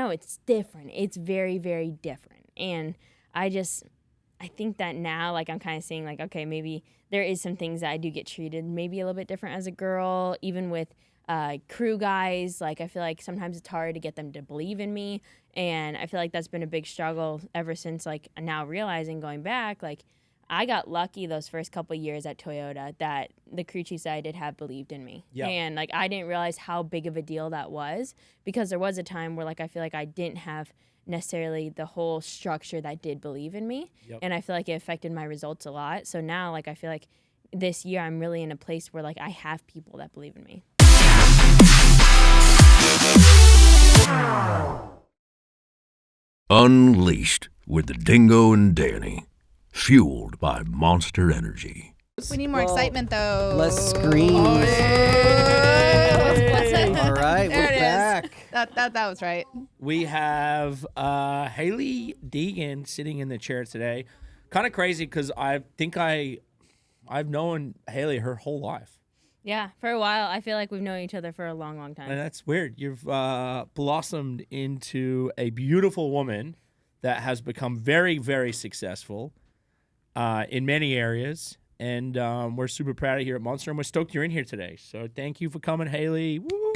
know it's different. It's very, very different. And I think that now, like, I'm kind of seeing, like, okay, maybe there is some things that I do get treated maybe a little bit different as a girl, even with crew guys. Like, I feel like sometimes it's hard to get them to believe in me. And I feel like that's been a big struggle ever since, like, now realizing, going back, like, I got lucky those first couple years at Toyota that the crew chiefs that I did have believed in me. Yep. And, like, I didn't realize how big of a deal that was, because there was a time where, like, I feel like I didn't have necessarily the whole structure that did believe in me. Yep. And I feel like it affected my results a lot. So now, like, I feel like this year I'm really in a place where, like, I have people that believe in me. Unleashed with the Dingo and Danny. Fueled by Monster Energy. We need more excitement, though. Less screams. Oh, yeah. What's that? All right, There we're it is. back. That was right. We have Hailie Deegan sitting in the chair today. Kind of crazy because I think I've known Hailie her whole life. Yeah, for a while. I feel like we've known each other for a long, long time. And that's weird. You've blossomed into a beautiful woman that has become very, very successful in many areas. And we're super proud of you here at Monster, and we're stoked you're in here today. So thank you for coming, Hailie. Woo!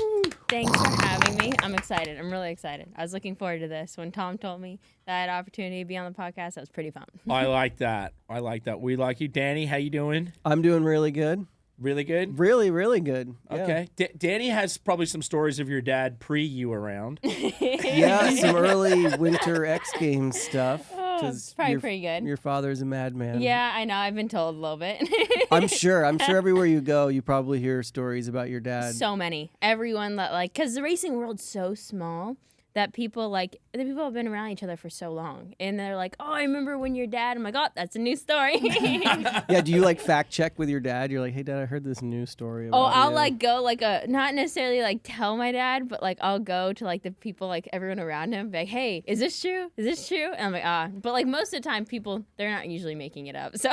Thanks for having me. I'm excited. I'm really excited. I was looking forward to this. When Tom told me that I had opportunity to be on the podcast, that was pretty fun. I like that. We like you. Danny, how you doing? I'm doing really good. Really good? Really, really good. Yeah. Okay. Danny has probably some stories of your dad pre you around. Yeah, some early Winter X Games stuff. Oh, it's probably pretty good. Your father's a madman. Yeah, I know. I've been told a little bit. I'm sure everywhere you go, you probably hear stories about your dad. So many. Everyone that, like, because the racing world's so small that people have been around each other for so long, and they're like, oh, I remember when your dad. I'm like, oh, that's a new story. Yeah, do you like fact check with your dad? You're like, hey, Dad, I heard this news story about I'll you. like go like not necessarily like tell my dad, but like I'll go to like the people, like everyone around him, be like, hey, is this true? Is this true? And I'm like, but like most of the time people, they're not usually making it up, so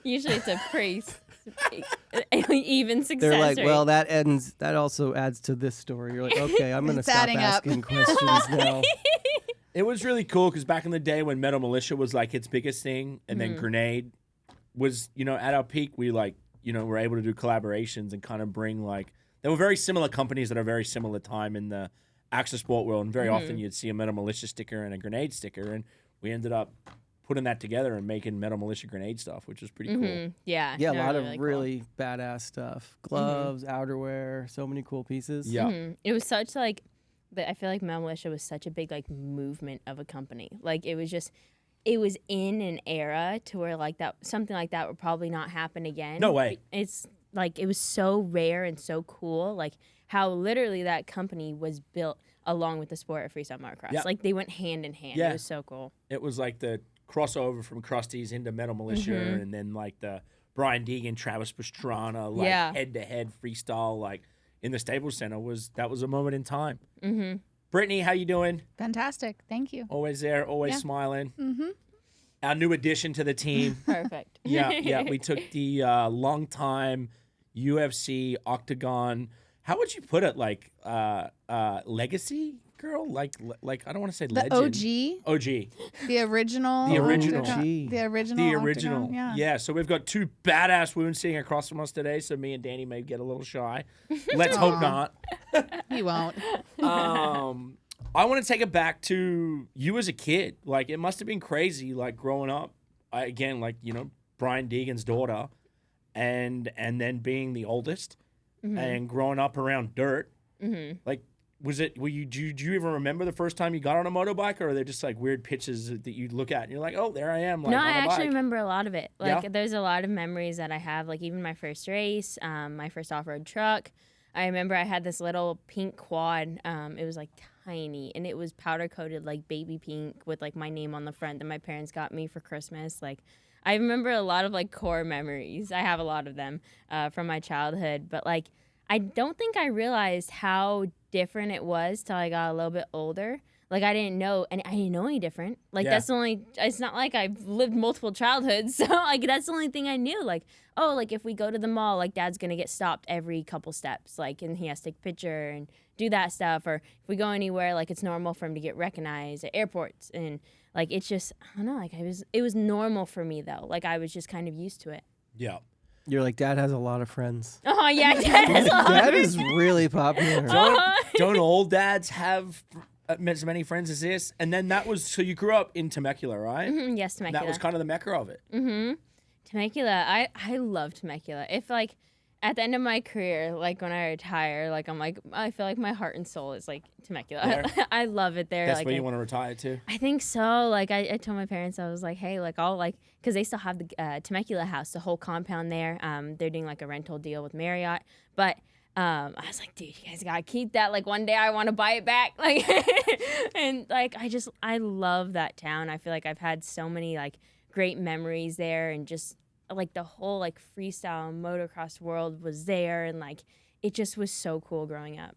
usually it's a pretty even success They're like, rate. well, that also adds to this story. You're like, okay, I'm gonna It's stop adding up. asking questions now. It was really cool because back in the day when Metal Militia was like its biggest thing, and then Grenade was, at our peak, we were able to do collaborations and kind of bring they were very similar companies that are very similar time in the action sport world, and very often you'd see a Metal Militia sticker and a Grenade sticker, and we ended up putting that together and making Metal Militia Grenade stuff, which was pretty cool. Yeah, Yeah, a no, lot of really really badass stuff. Gloves, outerwear, so many cool pieces. Yeah. It was such I feel like Metal Militia was such a big movement of a company. Like it was in an era to where something like that would probably not happen again. No way. It's like it was so rare and so cool. Like how literally that company was built along with the sport of freestyle motocross. Yep. Like they went hand in hand. Yeah. It was so cool. It was like the crossover from Krusty's into Metal Militia, and then the Brian Deegan, Travis Pastrana, head-to-head freestyle, in the Staples Center was a moment in time. Mm-hmm. Brittany, how you doing? Fantastic. Thank you. Always there, always smiling. Mm-hmm. Our new addition to the team. Perfect. Yeah. We took the long-time UFC Octagon. How would you put it? Legacy girl? Like I don't want to say The legend. OG. The original. The original. The original. The Octagon, original. Yeah. So we've got two badass women sitting across from us today, so me and Danny may get a little shy. Let's hope not. You won't. I want to take it back to you as a kid. It must have been crazy, growing up. Brian Deegan's daughter, and then being the oldest, and growing up around dirt. Mm-hmm. Do you even remember the first time you got on a motorbike, or are they just weird pictures that you look at and you're like, oh, there I am. No, I on a actually bike. remember a lot of it. Yeah? There's a lot of memories that I have, even my first race, my first off-road truck. I remember I had this little pink quad. It was tiny, and it was powder-coated baby pink with my name on the front that my parents got me for Christmas. I remember a lot of core memories. I have a lot of them from my childhood, but I don't think I realized how different it was till I got a little bit older. like I didn't know any different. Like Yeah. that's the only. It's not like I've lived multiple childhoods, so like that's the only thing I knew. Like, oh, like if we go to the mall, like Dad's gonna get stopped every couple steps, like, and he has to take a picture and do that stuff. Or if we go anywhere, like it's normal for him to get recognized at airports, and like it's just I don't know. Like it was normal for me though. Like I was just kind of used to it. Yeah. You're like, Dad has a lot of friends. Oh yeah, Dad is a lot. Dad is really popular. Don't all dads have as many friends as this? And then that was, so you grew up in Temecula, right? Yes, Temecula. That was kind of the mecca of it. Temecula, I love Temecula. If like at the end of my career, like when I retire, like I'm like I feel like my heart and soul is like Temecula. There? I love it there. That's like where you want to retire to? I think so. Like I told my parents, I was like, hey, like I'll like, because they still have the Temecula house, the whole compound there. They're doing like a rental deal with Marriott, but I was like, dude, you guys gotta keep that. Like one day I want to buy it back. Like, and like I love that town. I feel like I've had so many like great memories there, and just like the whole like freestyle motocross world was there, and like it just was so cool growing up.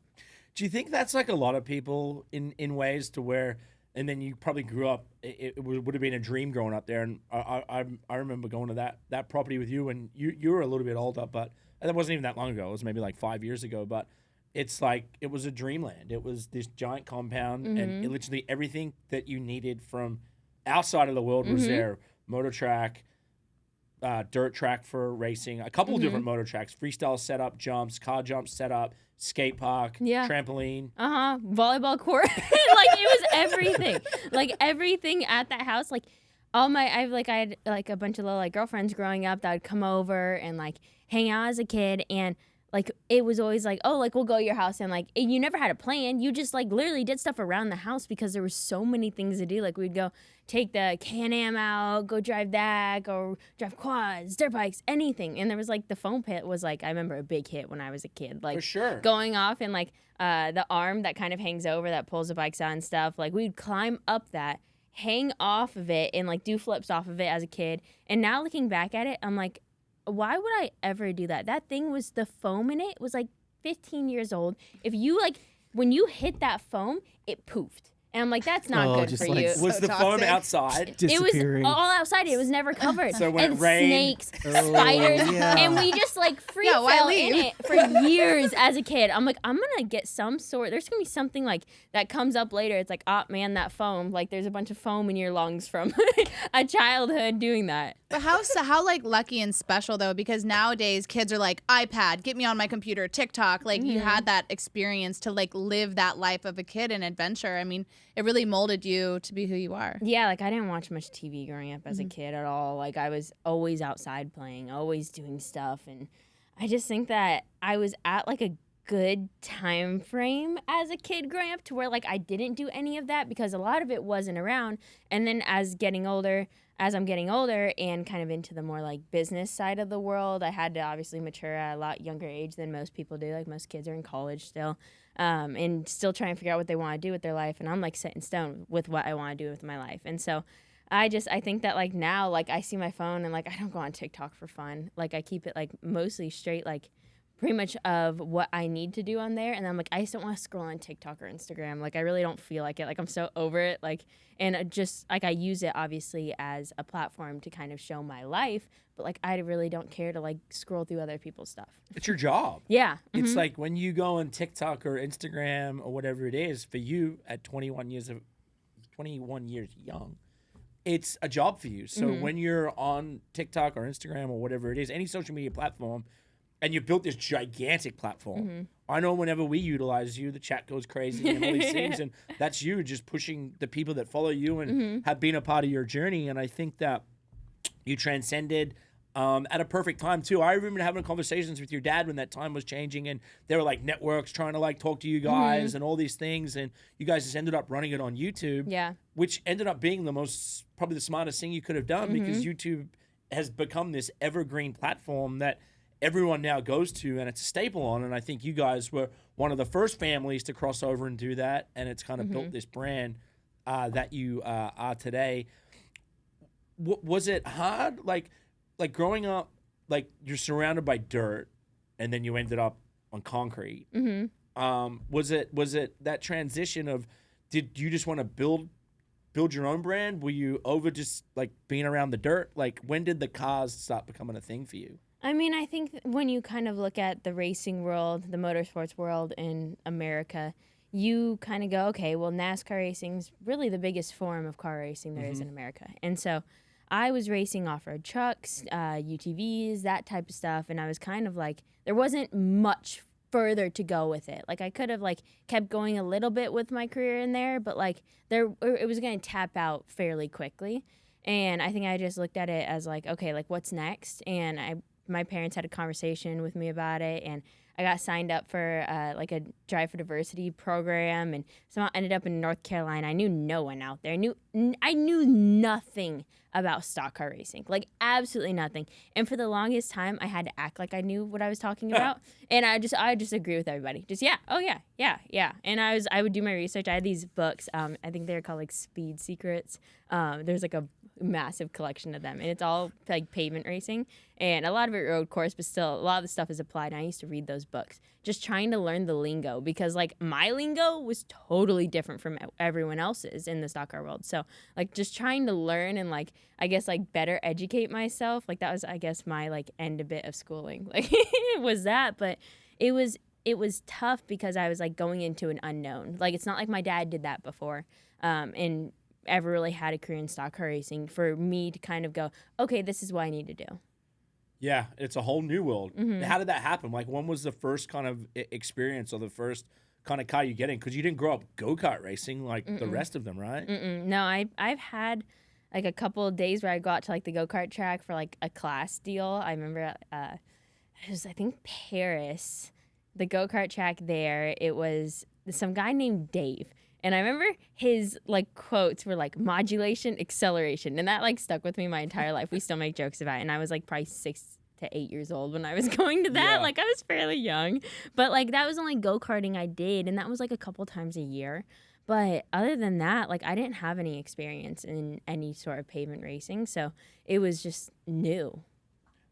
Do you think that's like a lot of people in ways to where, and then you probably grew up, it would have been a dream growing up there, and I remember going to that property with you, and you were a little bit older, but that wasn't even that long ago. It was maybe like 5 years ago, but it's like it was a dreamland. It was this giant compound, and literally everything that you needed from outside of the world was there. Motor track, dirt track for racing, a couple of different motor tracks, freestyle setup, jumps, car jumps setup, skate park, trampoline. Volleyball court. Like it was everything. Like everything at that house. Like I had like a bunch of little like girlfriends growing up that would come over and like hang out as a kid, and like it was always like, oh, like we'll go to your house, and like you never had a plan. You just like literally did stuff around the house because there were so many things to do. Like we'd go take the Can-Am out, go drive that, go drive quads, dirt bikes, anything. And there was like the foam pit was like, I remember a big hit when I was a kid. Like For sure. going off, and like the arm that kind of hangs over that pulls the bikes out and stuff. Like we'd climb up that, hang off of it, and like do flips off of it as a kid. And now looking back at it, I'm like, why would I ever do that? That thing was, the foam in it was like 15 years old. If you like, when you hit that foam, it poofed. And I'm like, that's not good just for like you. Was the foam outside? It was Disappearing. all outside. It was never covered. So when and it rained- snakes, spiders, yeah. and we just like free Yeah, why fell leave? in it for years as a kid. I'm like, I'm gonna get some sort. There's gonna be something like that comes up later. It's like, oh man, that foam. Like there's a bunch of foam in your lungs from a childhood doing that. But how like lucky and special though, because nowadays kids are like, iPad, get me on my computer, TikTok. Like you had that experience to like live that life of a kid and adventure. I mean, it really molded you to be who you are. Yeah, like I didn't watch much TV growing up as a kid at all. Like I was always outside playing, always doing stuff, and I just think that I was at like a good time frame as a kid growing up to where like I didn't do any of that because a lot of it wasn't around. And then as I'm getting older and kind of into the more like business side of the world, I had to obviously mature at a lot younger age than most people do. Like most kids are in college still, and still trying to figure out what they want to do with their life. And I'm like set in stone with what I want to do with my life. And so I think that like now, like I see my phone and like I don't go on TikTok for fun. Like I keep it like mostly straight, like pretty much of what I need to do on there. And I'm like, I just don't want to scroll on TikTok or Instagram. Like I really don't feel like it. Like I'm so over it. Like, and just like I use it obviously as a platform to kind of show my life, but like I really don't care to like scroll through other people's stuff. It's your job. Yeah. It's like when you go on TikTok or Instagram or whatever it is, for you at 21 years young, it's a job for you. So when you're on TikTok or Instagram or whatever it is, any social media platform, and you built this gigantic platform. I know whenever we utilize you, the chat goes crazy and all these things, and that's you just pushing the people that follow you and have been a part of your journey. And I think that you transcended at a perfect time too. I remember having conversations with your dad when that time was changing, and there were like networks trying to like talk to you guys and all these things, and you guys just ended up running it on YouTube. Yeah. Which ended up being probably the smartest thing you could have done, because YouTube has become this evergreen platform that everyone now goes to, and it's a staple on. And I think you guys were one of the first families to cross over and do that, and it's kind of built this brand that you are today. Was it hard, like growing up, like you're surrounded by dirt, and then you ended up on concrete? Was it that transition of, did you just want to build your own brand? Were you over just like being around the dirt? Like, when did the cars start becoming a thing for you? I mean, I think when you kind of look at the racing world, the motorsports world in America, you kind of go, okay, well, NASCAR racing's really the biggest form of car racing there is in America. And so I was racing off-road trucks, UTVs, that type of stuff, and I was kind of like, there wasn't much further to go with it. Like, I could have like kept going a little bit with my career in there, but like it was going to tap out fairly quickly. And I think I just looked at it as like, okay, like what's next? And my parents had a conversation with me about it, and I got signed up for like a Drive for Diversity program, and somehow ended up in North Carolina. I knew no one out there. I knew nothing about stock car racing, like absolutely nothing. And for the longest time, I had to act like I knew what I was talking about, and I just agree with everybody. Just yeah. And I would do my research. I had these books. I think they're called like Speed Secrets. There's like a massive collection of them, and it's all like pavement racing, and a lot of it road course, but still a lot of the stuff is applied. And I used to read those books just trying to learn the lingo, because like my lingo was totally different from everyone else's in the stock car world. So like just trying to learn and like I guess like better educate myself, like that was I guess my like end a bit of schooling, like it was that. But it was tough because I was like going into an unknown. Like it's not like my dad did that before, and ever really had a career in stock car racing for me to kind of go, okay, this is what I need to do. Yeah, it's a whole new world. How did that happen? Like, when was the first kind of experience or the first kind of car you get in? Because you didn't grow up go-kart racing like the rest of them, right? No, I've had like a couple of days where I go out to like the go-kart track for like a class deal. I remember it was I think Paris, the go-kart track there. It was some guy named Dave. And I remember his like quotes were like modulation, acceleration, and that like stuck with me my entire life. We still make jokes about it. And I was like probably 6 to 8 years old when I was going to that. Like I was fairly young, but like that was only go-karting I did, and that was like a couple times a year. But other than that, like I didn't have any experience in any sort of pavement racing, so it was just new.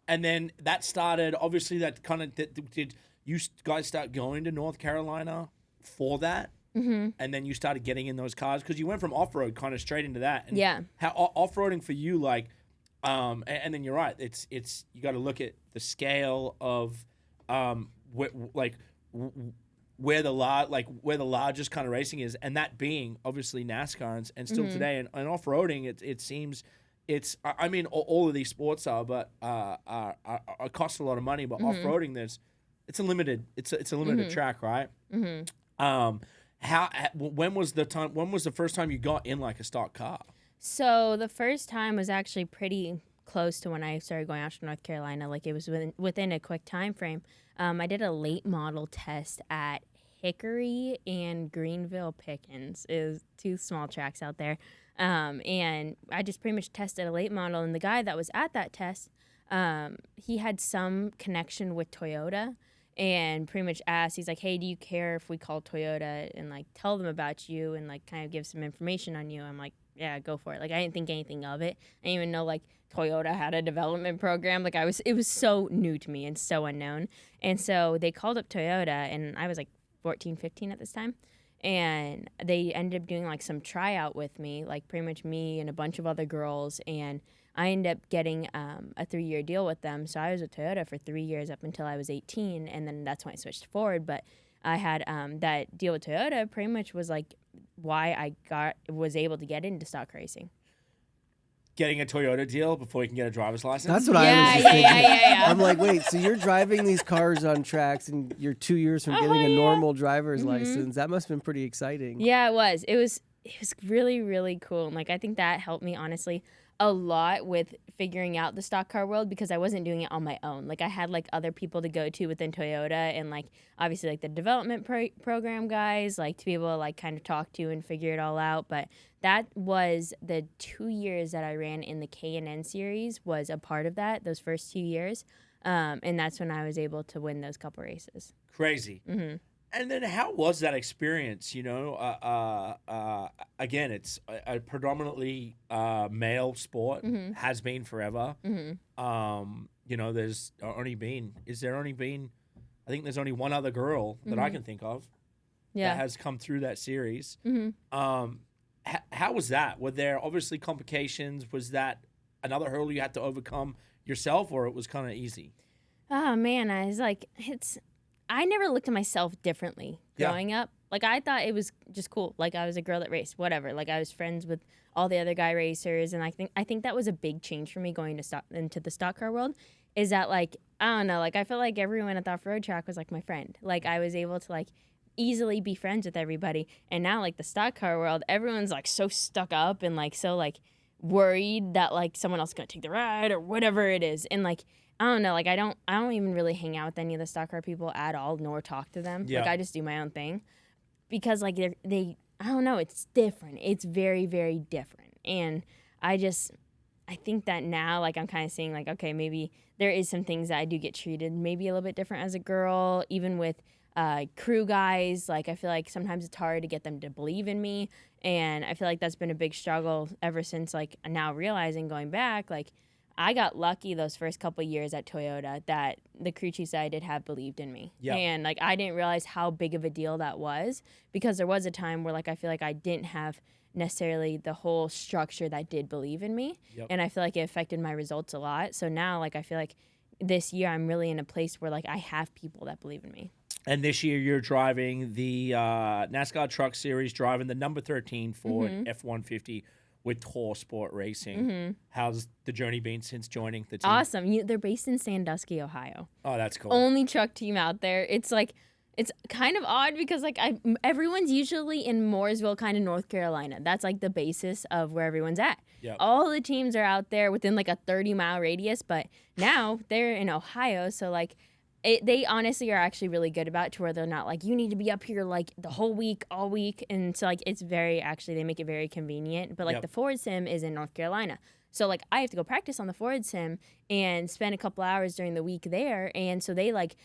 And then that started. Obviously, that kind of did you guys start going to North Carolina for that? And then you started getting in those cars because you went from off-road kind of straight into that. And how off-roading for you, like, and then you're right. It's you got to look at the scale of, where the largest kind of racing is, and that being obviously NASCAR and still today. And off-roading, it seems it's. I mean, all of these sports are, but cost a lot of money. But off-roading, it's a limited track, right? When was the first time you got in like a stock car? So the first time was actually pretty close to when I started going out to North Carolina. Like it was within a quick time frame. I did a late model test at Hickory and Greenville Pickens. It was 2 small tracks out there. And I just pretty much tested a late model, and the guy that was at that test, he had some connection with Toyota. And pretty much asked, he's like, hey, do you care if we call Toyota and like tell them about you and like kind of give some information on you? I'm like, yeah, go for it. Like I didn't think anything of it. I didn't even know like Toyota had a development program. Like it was so new to me and so unknown. And so they called up Toyota, and I was like 14, 15 at this time. And they ended up doing like some tryout with me, like pretty much me and a bunch of other girls. And I ended up getting a 3-year deal with them. So I was with Toyota for 3 years up until I was 18, and then that's when I switched forward. But I had that deal with Toyota pretty much was like why I was able to get into stock racing. Getting a Toyota deal before you can get a driver's license? That's what I was just thinking. Yeah. I'm like, wait, so you're driving these cars on tracks and you're 2 years from getting a normal driver's license. That must have been pretty exciting. Yeah, it was. It was really, really cool. And like I think that helped me honestly a lot with figuring out the stock car world, because I wasn't doing it on my own. Like I had like other people to go to within Toyota, and like obviously like the development program guys, like to be able to like kind of talk to and figure it all out. But that was the 2 years that I ran in the K&N series was a part of that, those first 2 years. And that's when I was able to win those couple races. Crazy. And then how was that experience? You know, again, it's a predominantly male sport, has been forever. You know, I think there's only one other girl that I can think of. Yeah. that has come through that series. Mm-hmm. How was that? Were there obviously complications? Was that another hurdle you had to overcome yourself, or it was kind of easy? Oh man, I was like, I never looked at myself differently growing up. Like I thought it was just cool. Like I was a girl that raced, whatever. Like I was friends with all the other guy racers, and I think that was a big change for me going into the stock car world. Is that like, I don't know, like I felt like everyone at the off-road track was like my friend. Like I was able to like easily be friends with everybody. And now like the stock car world, everyone's like so stuck up and like so like worried that like someone else is gonna take the ride or whatever it is. And like I don't know, like I don't even really hang out with any of the stock car people at all, nor talk to them. Yeah. Like I just do my own thing. Because like they I don't know, it's different. It's very, very different. And I think that now, like, I'm kind of seeing, like, okay, maybe there is some things that I do get treated maybe a little bit different as a girl, even with crew guys. Like, I feel like sometimes it's hard to get them to believe in me. And I feel like that's been a big struggle ever since, like, now realizing going back, like, I got lucky those first couple years at Toyota that the crew chiefs that I did have believed in me. Yep. And, like, I didn't realize how big of a deal that was because there was a time where, like, I feel like I didn't have necessarily the whole structure that did believe in me. Yep. And I feel like it affected my results a lot. So now, like, I feel like this year I'm really in a place where, like, I have people that believe in me. And this year you're driving the NASCAR Truck Series, driving the number 13 Ford F-150 with Tall Sport Racing. How's the journey been since joining the team? Awesome. They're based in Sandusky, Ohio. Oh, that's cool. Only truck team out there. It's like, it's kind of odd because like everyone's usually in Mooresville, kind of North Carolina. That's like the basis of where everyone's at. Yep. All the teams are out there within like a 30-mile radius, but now they're in Ohio, so like they honestly are actually really good about it to where they're not like, you need to be up here like the whole week, all week. And so like it's very, actually they make it very convenient. But like Yep. the Ford Sim is in North Carolina. So like I have to go practice on the Ford Sim and spend a couple hours during the week there. And so they like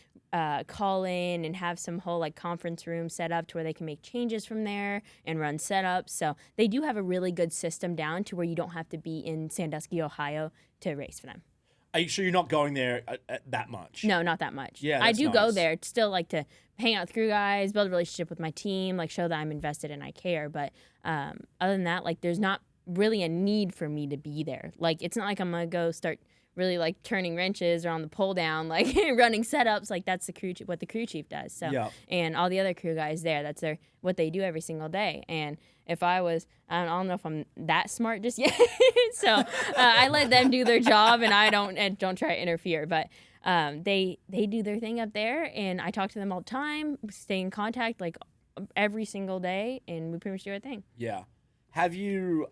call in and have some whole like conference room set up to where they can make changes from there and run setups. So they do have a really good system down to where you don't have to be in Sandusky, Ohio to race for them. Are you sure you're not going there that much? No, not that much. Yeah, I that's do go nice. there still, like to hang out with crew guys, build a relationship with my team, like show that I'm invested and I care. But other than that, like there's not really a need for me to be there. Like it's not like I'm gonna go start really like turning wrenches or on the pull down, like running setups. Like that's what the crew chief does. So Yeah. and all the other crew guys there, that's what they do every single day. And if I was, I don't know if I'm that smart just yet. So I let them do their job and I don't try to interfere. But they do their thing up there and I talk to them all the time, stay in contact like every single day, and we pretty much do our thing. Yeah. Have you,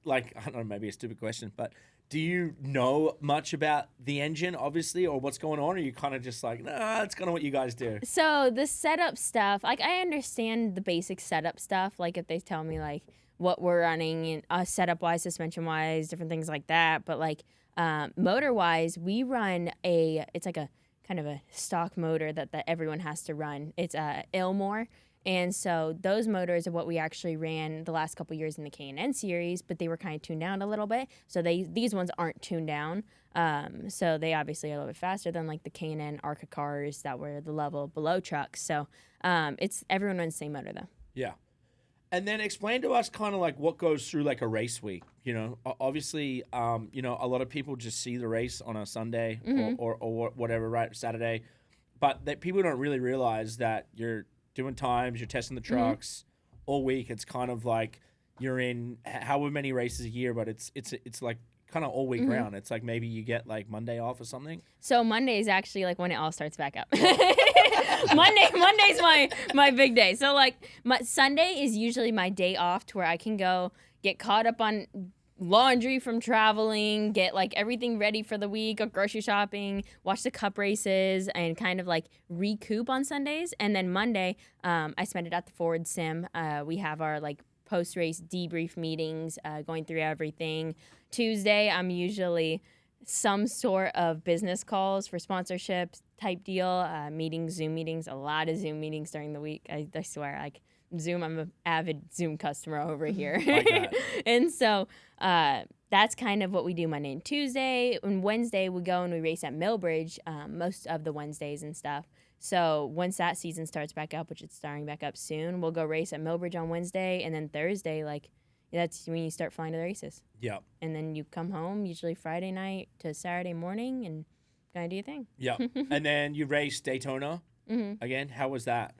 like, I don't know, maybe a stupid question, but do you know much about the engine, obviously, or what's going on? Or are you kind of just like, nah, that's kind of what you guys do? So the setup stuff, like I understand the basic setup stuff. Like if they tell me like what we're running and setup wise, suspension wise, different things like that. But like motor wise, we run it's like a kind of a stock motor that everyone has to run. It's Ilmore. And so those motors are what we actually ran the last couple years in the K&N series, but they were kind of tuned down a little bit. So these ones aren't tuned down. So they obviously are a little bit faster than like the K&N ARCA cars that were the level below trucks. So everyone runs the same motor though. Yeah. And then explain to us kind of like what goes through like a race week. You know, obviously, you know, a lot of people just see the race on a Sunday or whatever, right, Saturday. But that people don't really realize that you're doing times, you're testing the trucks all week. It's kind of like you're in however many races a year, but it's like kind of all week round. It's like maybe you get like Monday off or something. So Monday is actually like when it all starts back up. Monday's my big day. So like Sunday is usually my day off to where I can go get caught up on laundry from traveling, get like everything ready for the week, go grocery shopping, watch the cup races, and kind of like recoup on Sundays. And then Monday, I spend it at the Ford Sim. We have our like post-race debrief meetings, going through everything. Tuesday, I'm usually some sort of business calls for sponsorships type deal, meetings, Zoom meetings, a lot of Zoom meetings during the week. I swear, like Zoom, I'm an avid Zoom customer over here. Like that. And so that's kind of what we do Monday and Tuesday. And Wednesday, we go and we race at Millbridge most of the Wednesdays and stuff. So once that season starts back up, which it's starting back up soon, we'll go race at Millbridge on Wednesday, and then Thursday, like, that's when you start flying to the races. Yeah. And then you come home usually Friday night to Saturday morning and kind of do your thing. Yeah. And then you raced Daytona again. How was that?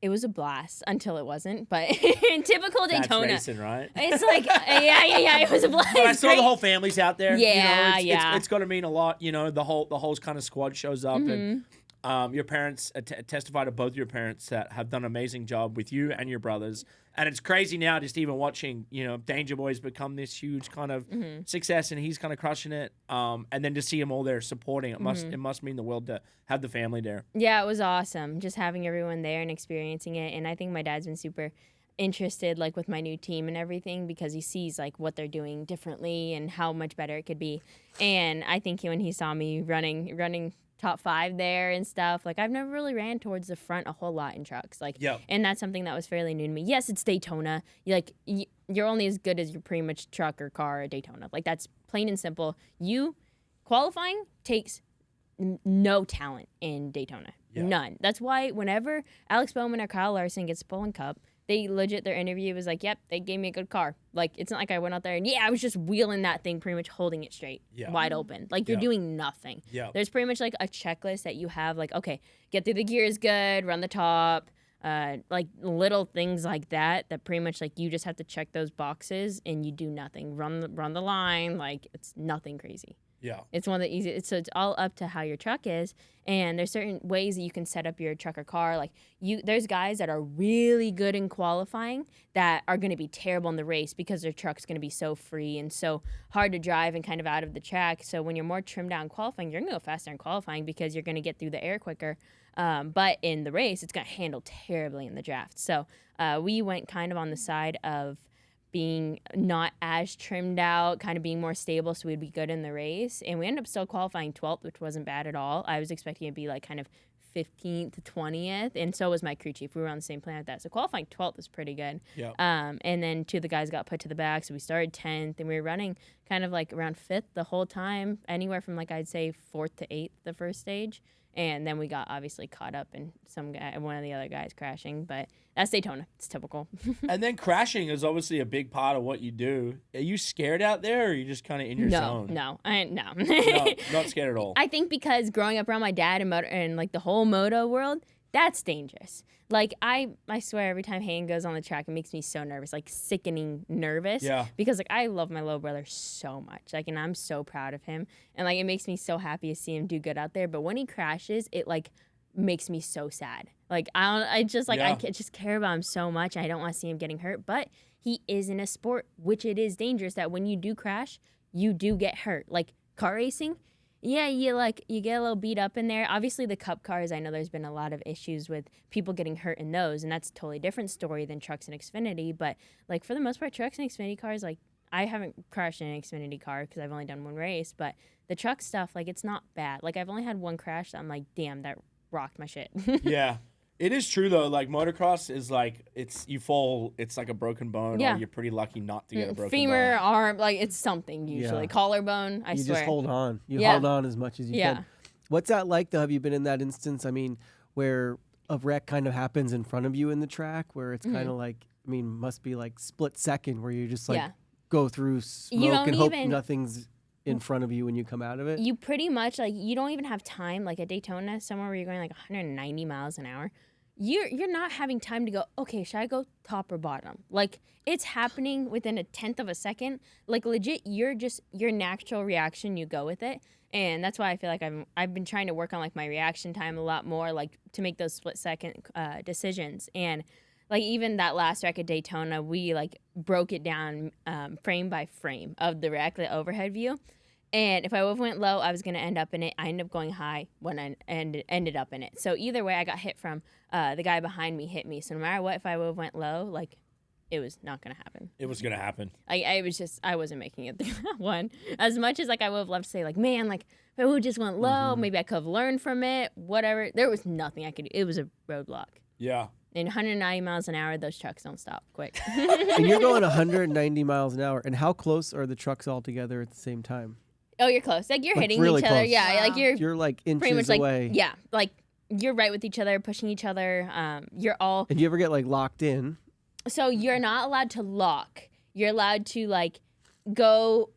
It was a blast until it wasn't, but in typical Daytona, That's racing, right? it's like, yeah, it was a blast. But I saw the whole family's out there. Yeah, It's going to mean a lot. You know, the whole kind of squad shows up, and your parents testify to both your parents that have done an amazing job with you and your brothers. And it's crazy now just even watching, you know, Danger Boy's become this huge kind of success, and he's kind of crushing it. And then to see them all there supporting it must mean the world to have the family there. Yeah, it was awesome just having everyone there and experiencing it. And I think my dad's been super interested, like, with my new team and everything, because he sees, like, what they're doing differently and how much better it could be. And I think when he saw me running top 5 there and stuff, like, I've never really ran towards the front a whole lot in trucks, like, and that's something that was fairly new to me. Yes, it's Daytona. You're only as good as your pretty much truck or car at Daytona. Like, that's plain and simple. Qualifying takes no talent in Daytona. None. That's why whenever Alex Bowman or Kyle Larson gets Poland Cup, they legit, their interview was like, yep, they gave me a good car. Like, it's not like I went out there and, I was just wheeling that thing, pretty much holding it straight, wide open. Like, you're doing nothing. There's pretty much, like, a checklist that you have, like, okay, get through the gears good, run the top, like, little things like that pretty much, like, you just have to check those boxes and you do nothing. Run the line. Like, it's nothing crazy. Yeah. It's one of the easiest. So it's all up to how your truck is. And there's certain ways that you can set up your truck or car. Like, there's guys that are really good in qualifying that are going to be terrible in the race because their truck's going to be so free and so hard to drive and kind of out of the track. So when you're more trimmed down qualifying, you're going to go faster in qualifying because you're going to get through the air quicker. But in the race, it's going to handle terribly in the draft. So we went kind of on the side of being not as trimmed out, kind of being more stable so we'd be good in the race. And we ended up still qualifying 12th, which wasn't bad at all. I was expecting it to be like kind of 15th to 20th, and so was my crew chief. We were on the same plan with that. So qualifying 12th was pretty good. Yeah. And then 2 of the guys got put to the back, so we started 10th, and we were running kind of like around 5th the whole time, anywhere from like I'd say 4th to 8th the first stage. And then we got obviously caught up in one of the other guys crashing, but that's Daytona. It's typical. And then crashing is obviously a big part of what you do. Are you scared out there, or are you just kind of in your zone? No. No, not scared at all. I think because growing up around my dad and like the whole moto world, that's dangerous. Like, I swear every time Hayden goes on the track, it makes me so nervous, like sickening nervous. Yeah. Because, like, I love my little brother so much. Like, and I'm so proud of him. And, like, it makes me so happy to see him do good out there. But when he crashes, it, like, makes me so sad. Like, I just care about him so much. I don't want to see him getting hurt. But he is in a sport, which it is dangerous that when you do crash, you do get hurt. Like, car racing, yeah, you get a little beat up in there. Obviously, the Cup cars, I know there's been a lot of issues with people getting hurt in those, and that's a totally different story than trucks and Xfinity. But, like, for the most part, trucks and Xfinity cars, like, I haven't crashed in an Xfinity car because I've only done one race, but the truck stuff, like, it's not bad. Like, I've only had one crash that I'm like, damn, that rocked my shit. Yeah. It is true, though. Like, motocross is like, you fall, it's like a broken bone, or you're pretty lucky not to get a broken femur, bone. arm, like, it's something usually. Yeah. Collarbone, I you swear. just hold on. You hold on as much as you Yeah. can. What's that like, though? Have you been in that instance, I mean, where a wreck kind of happens in front of you in the track, where it's kind of like, I mean, must be like split second where you just, like, go through smoke and hope nothing's in front of you when you come out of it? You pretty much, like, you don't even have time, like at Daytona, somewhere where you're going like 190 miles an hour. You're not having time to go, okay, should I go top or bottom? Like, it's happening within a 10th of a second. Like, legit, your natural reaction, you go with it. And that's why I feel like I've been trying to work on, like, my reaction time a lot more, like, to make those split-second decisions. And, like, even that last wreck at Daytona, we, like, broke it down frame by frame of the wreck, the overhead view. And if I went low, I was going to end up in it. I ended up going high when I ended up in it. So either way, I got hit from the guy behind me hit me. So no matter what, if I went low, like, it was not going to happen. It was going to happen. I wasn't making it through that one. As much as, like, I would have loved to say, like, man, like, if I would just went low, maybe I could have learned from it, whatever. There was nothing I could do. It was a roadblock. Yeah. And 190 miles an hour, those trucks don't stop quick. And you're going 190 miles an hour. And how close are the trucks all together at the same time? Oh, you're close. Like, you're hitting really each other. close. Yeah, like, You're like pretty inches much away. like, yeah, like you're right with each other, pushing each other. You're all. And you ever get like locked in? So you're not allowed to lock. You're allowed to like go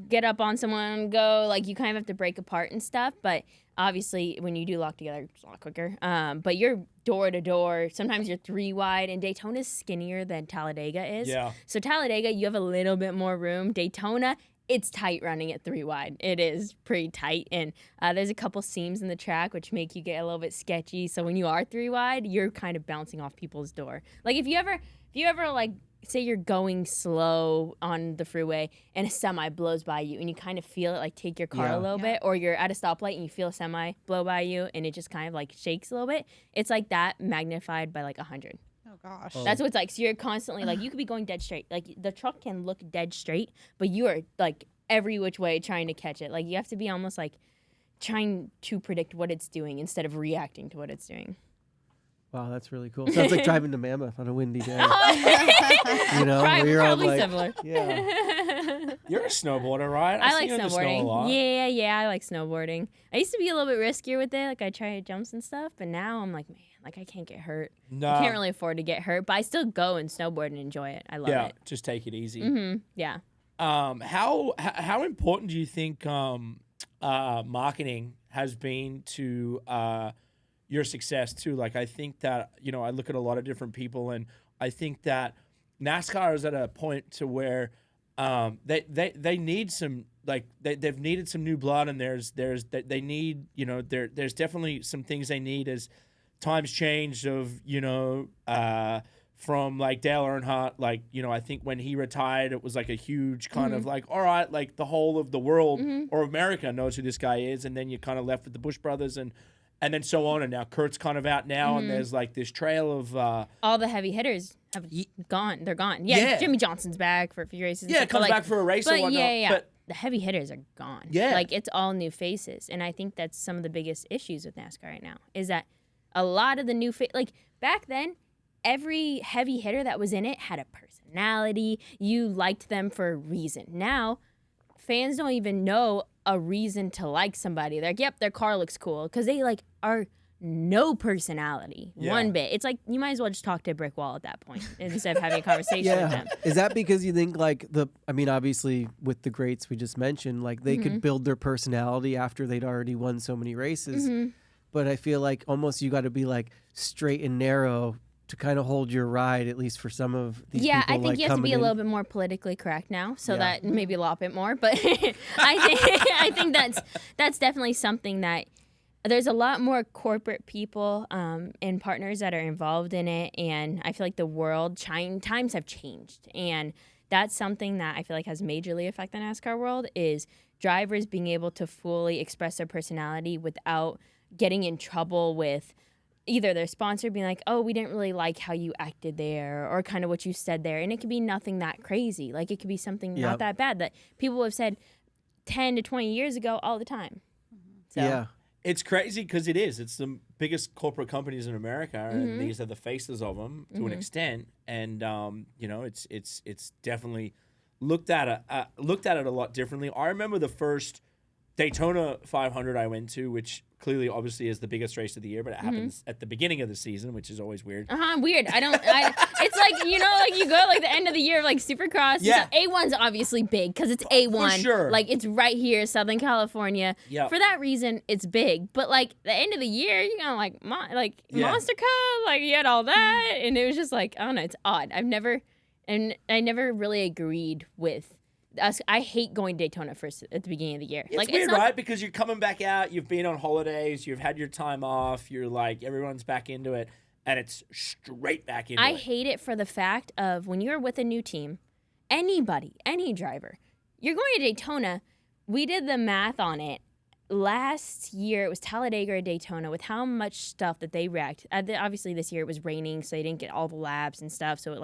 get up on someone, go like you kind of have to break apart and stuff. But obviously, when you do lock together, it's a lot quicker. But you're door to door. Sometimes you're 3 wide, and Daytona's skinnier than Talladega is. Yeah. So Talladega, you have a little bit more room. Daytona, it's tight running at 3 wide. It is pretty tight, and there's a couple seams in the track which make you get a little bit sketchy. So when you are 3 wide, you're kind of bouncing off people's door. Like if you ever like say you're going slow on the freeway and a semi blows by you and you kind of feel it like take your car a little bit, or you're at a stoplight and you feel a semi blow by you and it just kind of like shakes a little bit. It's like that magnified by like 100. Oh gosh. That's what it's like. So you're constantly like, you could be going dead straight. Like the truck can look dead straight, but you are like every which way trying to catch it. Like you have to be almost like trying to predict what it's doing instead of reacting to what it's doing. Wow, that's really cool. Sounds like driving to Mammoth on a windy day. You know, Probably, you're on, probably like, similar. Yeah. You're a snowboarder, right? I see like you in the snow a lot. snowboarding. Yeah, I like snowboarding. I used to be a little bit riskier with it. Like I try jumps and stuff, but now I'm like, man, like I can't get hurt. No. I can't really afford to get hurt, but I still go and snowboard and enjoy it. I love it. Just take it easy. Yeah. How important do you think marketing has been to your success too? Like I think that, you know, I look at a lot of different people, and I think that NASCAR is at a point to where they need some, like they've needed some new blood, and they need, you know, there's definitely some things they need as times change of, you know, from like Dale Earnhardt, like, you know, I think when he retired, it was like a huge kind of like, all right, like the whole of the world or America knows who this guy is. And then you're kind of left with the Bush brothers and then so on. And now Kurt's kind of out now, and there's like this trail of all the heavy hitters have gone. They're gone. Yeah, Jimmy Johnson's back for a few races. Yeah, comes back for a race or whatnot. Yeah. But the heavy hitters are gone. Yeah. Like it's all new faces. And I think that's some of the biggest issues with NASCAR right now is that a lot of the new like back then, every heavy hitter that was in it had a personality. You liked them for a reason. Now, fans don't even know a reason to like somebody. They're like, yep, their car looks cool. Because they like are no personality one bit. It's like you might as well just talk to a brick wall at that point instead of having a conversation with them. Is that because you think like obviously with the greats we just mentioned, like they could build their personality after they'd already won so many races. But I feel like almost you got to be like straight and narrow to kind of hold your ride, at least for some of these people. Yeah, I think like you have to be a little bit more politically correct now, so that maybe a lot bit more. But I think that's definitely something that there's a lot more corporate people and partners that are involved in it, and I feel like the world times have changed, and that's something that I feel like has majorly affected the NASCAR world is drivers being able to fully express their personality without getting in trouble with either their sponsor being like, oh, we didn't really like how you acted there, or kind of what you said there. And it could be nothing that crazy. Like it could be something not that bad that people have said 10 to 20 years ago all the time. So. It's crazy because it is. It's the biggest corporate companies in America, and these are the faces of them to an extent. And you know, it's definitely looked at it a lot differently. I remember the first Daytona 500 I went to, which clearly obviously is the biggest race of the year, but it happens at the beginning of the season, which is always weird. Weird. It's like, you know, like you go like the end of the year, like Supercross. Yeah. So A1's obviously big because it's A1. For sure. Like it's right here, Southern California. Yep. For that reason, it's big. But like the end of the year, you know, like Monster Cup, like you had all that. And it was just like, I don't know, it's odd. I never really agreed with us. I hate going to Daytona first at the beginning of the year. It's like weird, it's not, right? Because you're coming back out, you've been on holidays, you've had your time off, you're like, everyone's back into it, and it's straight back into it. I hate it for the fact of when you're with a new team, anybody, any driver, you're going to Daytona. We did the math on it. Last year, it was Talladega or Daytona with how much stuff that they wrecked. Obviously, this year it was raining, so they didn't get all the laps and stuff, so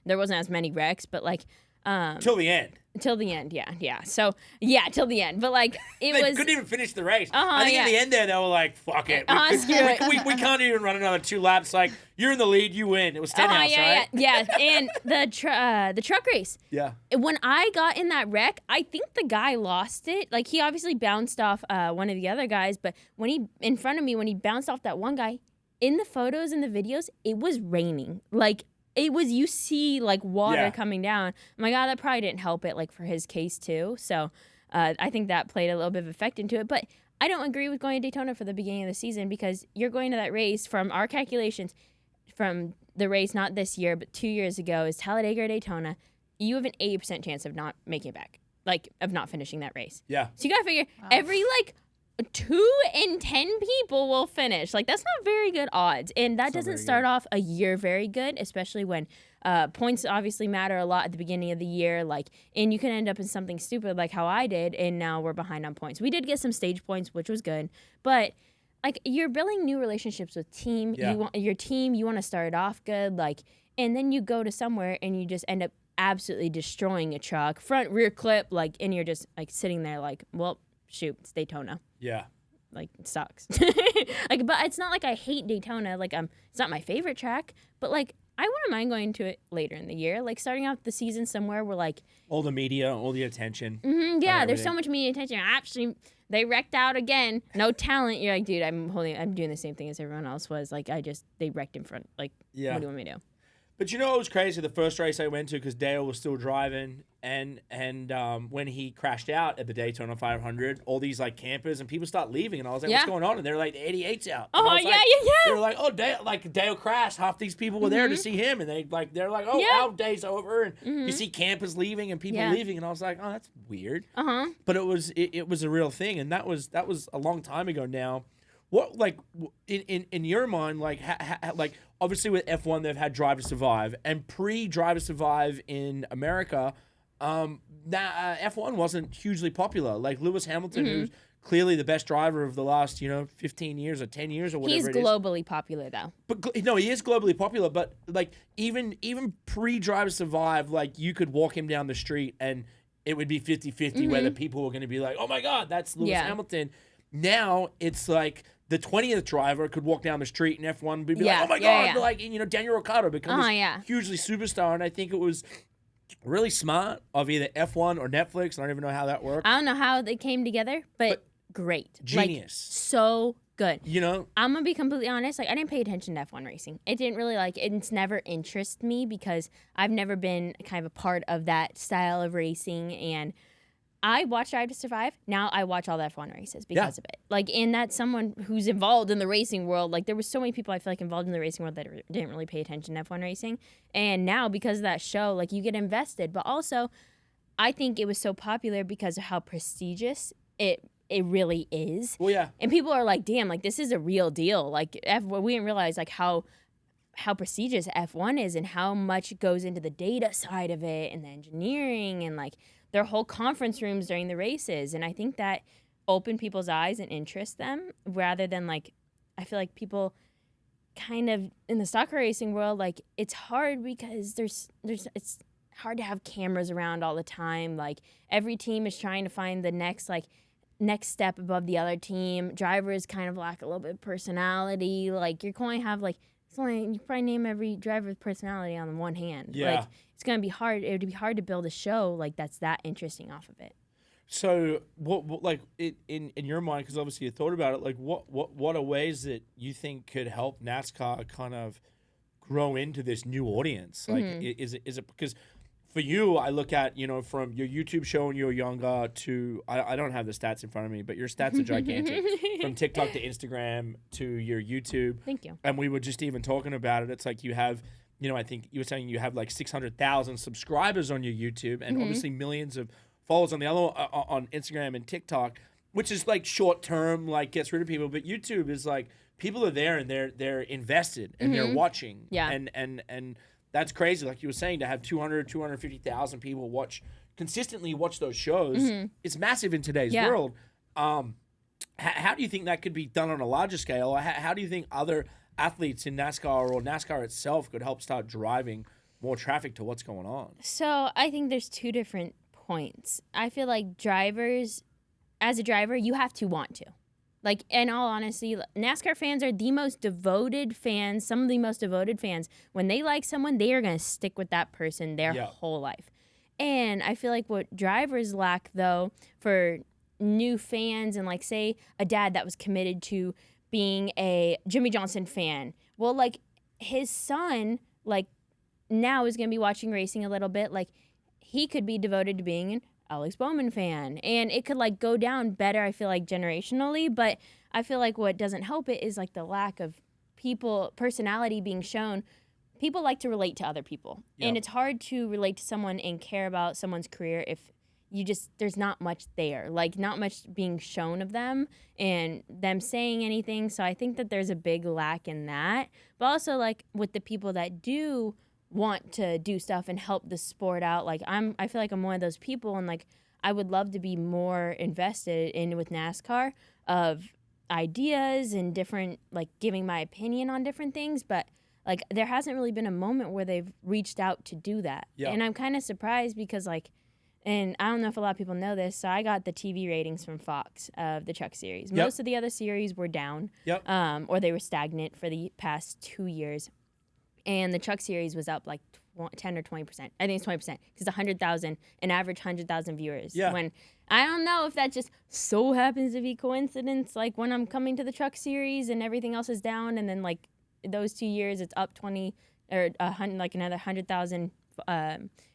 there wasn't as many wrecks, but like Till the end. Till the end, yeah. So, yeah, till the end. But, like, They couldn't even finish the race. Uh-huh, I think yeah. in the end there, they were like, fuck it. We can't even run another 2 laps. Like, you're in the lead, you win. It was Stenhouse, right? Yeah. And the truck race. Yeah. When I got in that wreck, I think the guy lost it. Like, he obviously bounced off one of the other guys, but when he bounced off that one guy, in the photos and the videos, it was raining. Like, you see, like, water coming down. Oh my God, that probably didn't help it, like, for his case, too. So I think that played a little bit of effect into it. But I don't agree with going to Daytona for the beginning of the season because you're going to that race, from our calculations, from the race, not this year, but 2 years ago, is Talladega or Daytona. You have an 80% chance of not making it back, like, of not finishing that race. Yeah. So you got to figure every, like, 2 in 10 people will finish. Like, that's not very good odds. And that doesn't start off a year very good, especially when points obviously matter a lot at the beginning of the year. Like, and you can end up in something stupid like how I did, and now we're behind on points. We did get some stage points, which was good. But, like, you're building new relationships with team. Yeah. You want your team, you want to start it off good. Like, and then you go to somewhere and you just end up absolutely destroying a truck, front, rear clip, like, and you're just, like, sitting there like, well, shoot, it's Daytona. Yeah. Like, it sucks. Like, but it's not like I hate Daytona. Like, it's not my favorite track, but, like, I wouldn't mind going to it later in the year. Like, starting out the season somewhere where, like, all the media, all the attention. Yeah, there's so much media attention. Actually, they wrecked out again. No talent. You're like, dude, I'm doing the same thing as everyone else was. Like, they wrecked in front. Like, what do you want me to do? But you know, it was crazy. The first race I went to, because Dale was still driving, and when he crashed out at the Daytona 500, all these, like, campers and people start leaving, and I was like, what's going on? And they're like, the 88's out. And Oh, I was yeah. They were like, oh, Dale crashed. Half these people were there to see him, and they're like, oh, our day's over, and you see campers leaving and people leaving, and I was like, oh, that's weird. But it was a real thing, and that was a long time ago now. What, like, in your mind, like, like, obviously with F1 they've had Drive to Survive, and pre-Drive to Survive in America, F1 wasn't hugely popular. Like, Lewis Hamilton, who's clearly the best driver of the last 15 years or 10 years or whatever. He's globally popular though. But no, he is globally popular. But, like, even pre-Drive to Survive, like, you could walk him down the street and it would be 50-50 whether people were going to be like, oh my God, that's Lewis Hamilton. Now it's like the 20th driver could walk down the street and F1 would be like, oh my God, like, Daniel Ricciardo becomes hugely superstar. And I think it was really smart of either F1 or Netflix. I don't even know how that worked. I don't know how they came together, but great. Genius. Like, so good. I'm going to be completely honest. Like, I didn't pay attention to F1 racing. It didn't really, like, it's never interested me because I've never been kind of a part of that style of racing. And I watched Drive to Survive. Now I watch all the F1 races because of it. Like, and that's someone who's involved in the racing world. Like, there was so many people I feel like involved in the racing world that didn't really pay attention to F1 racing. And now because of that show, like, you get invested. But also, I think it was so popular because of how prestigious it really is. Well, yeah. And people are like, damn, like, this is a real deal. Like, we didn't realize, like, how prestigious F1 is and how much goes into the data side of it and the engineering and, like, their whole conference rooms during the races. And I think that opened people's eyes and interest them rather than, like, I feel like people kind of in the stock car racing world, like, it's hard because it's hard to have cameras around all the time. Like, every team is trying to find the next step above the other team. Drivers kind of lack a little bit of personality. Like, you're going to have, like, you probably name every driver with personality on one hand. Yeah. Like, it's going to be hard. It would be hard to build a show like that's that interesting off of it. So, what like, in your mind, because obviously you thought about it, like, what are ways that you think could help NASCAR kind of grow into this new audience? Like, is it because for you, I look at, from your YouTube show when you were younger to, I don't have the stats in front of me, but your stats are gigantic. From TikTok to Instagram to your YouTube. Thank you. And we were just even talking about it. It's like you have, I think you were saying you have like 600,000 subscribers on your YouTube and obviously millions of followers on the other, on Instagram and TikTok, which is like short term, like gets rid of people. But YouTube is like, people are there and they're invested and they're watching. Yeah. And that's crazy. Like you were saying, to have 250,000 people consistently watch those shows, it's massive in today's world. How do you think that could be done on a larger scale? How do you think other athletes in NASCAR or NASCAR itself could help start driving more traffic to what's going on. So I think there's two different points. I feel like drivers, as a driver, you have to want to. Like, in all honesty, NASCAR fans are the most devoted fans, some of the most devoted fans. When they like someone, they are going to stick with that person their whole life. And I feel like what drivers lack, though, for new fans and, like, say, a dad that was committed to being a Jimmy Johnson fan. Well, like, his son, like, now is going to be watching racing a little bit. Like, he could be devoted to being an Alex Bowman fan, and it could like go down better, I feel like, generationally. But I feel like what doesn't help it is like the lack of personality being shown. People like to relate to other people, and it's hard to relate to someone and care about someone's career if there's not much there, like not much being shown of them and them saying anything. So I think that there's a big lack in that. But also, like, with the people that do want to do stuff and help the sport out, like I feel like I'm one of those people, and like I would love to be more invested in with NASCAR of ideas and different, like, giving my opinion on different things. But like there hasn't really been a moment where they've reached out to do that. And I'm kind of surprised because, like, and I don't know if a lot of people know this, so I got the TV ratings from Fox of the Truck Series. Most of the other series were down, or they were stagnant for the past 2 years. And the Truck Series was up like 10 or 20%. I think it's 20% because 100,000, an average 100,000 viewers. When I don't know if that just so happens to be coincidence, like when I'm coming to the Truck Series and everything else is down, and then like those 2 years it's up 20 or 100, like another 100,000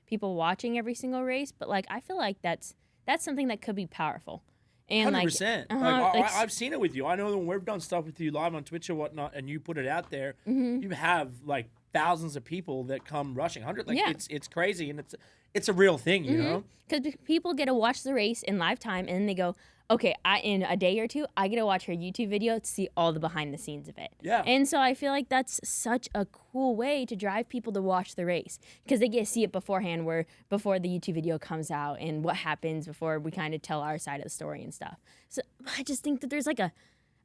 people watching every single race. But like I feel like that's something that could be powerful. And 100%. Like, I've seen it with you. I know when we've done stuff with you live on Twitch or whatnot, and you put it out there, you have like thousands of people that come rushing. It's crazy, and it's a real thing, you know? Because people get to watch the race in live time, and then they go, okay, in a day or two, I get to watch her YouTube video to see all the behind the scenes of it. And so I feel like that's such a cool way to drive people to watch the race, because they get to see it beforehand, before the YouTube video comes out, and what happens before we kind of tell our side of the story and stuff. So I just think that there's like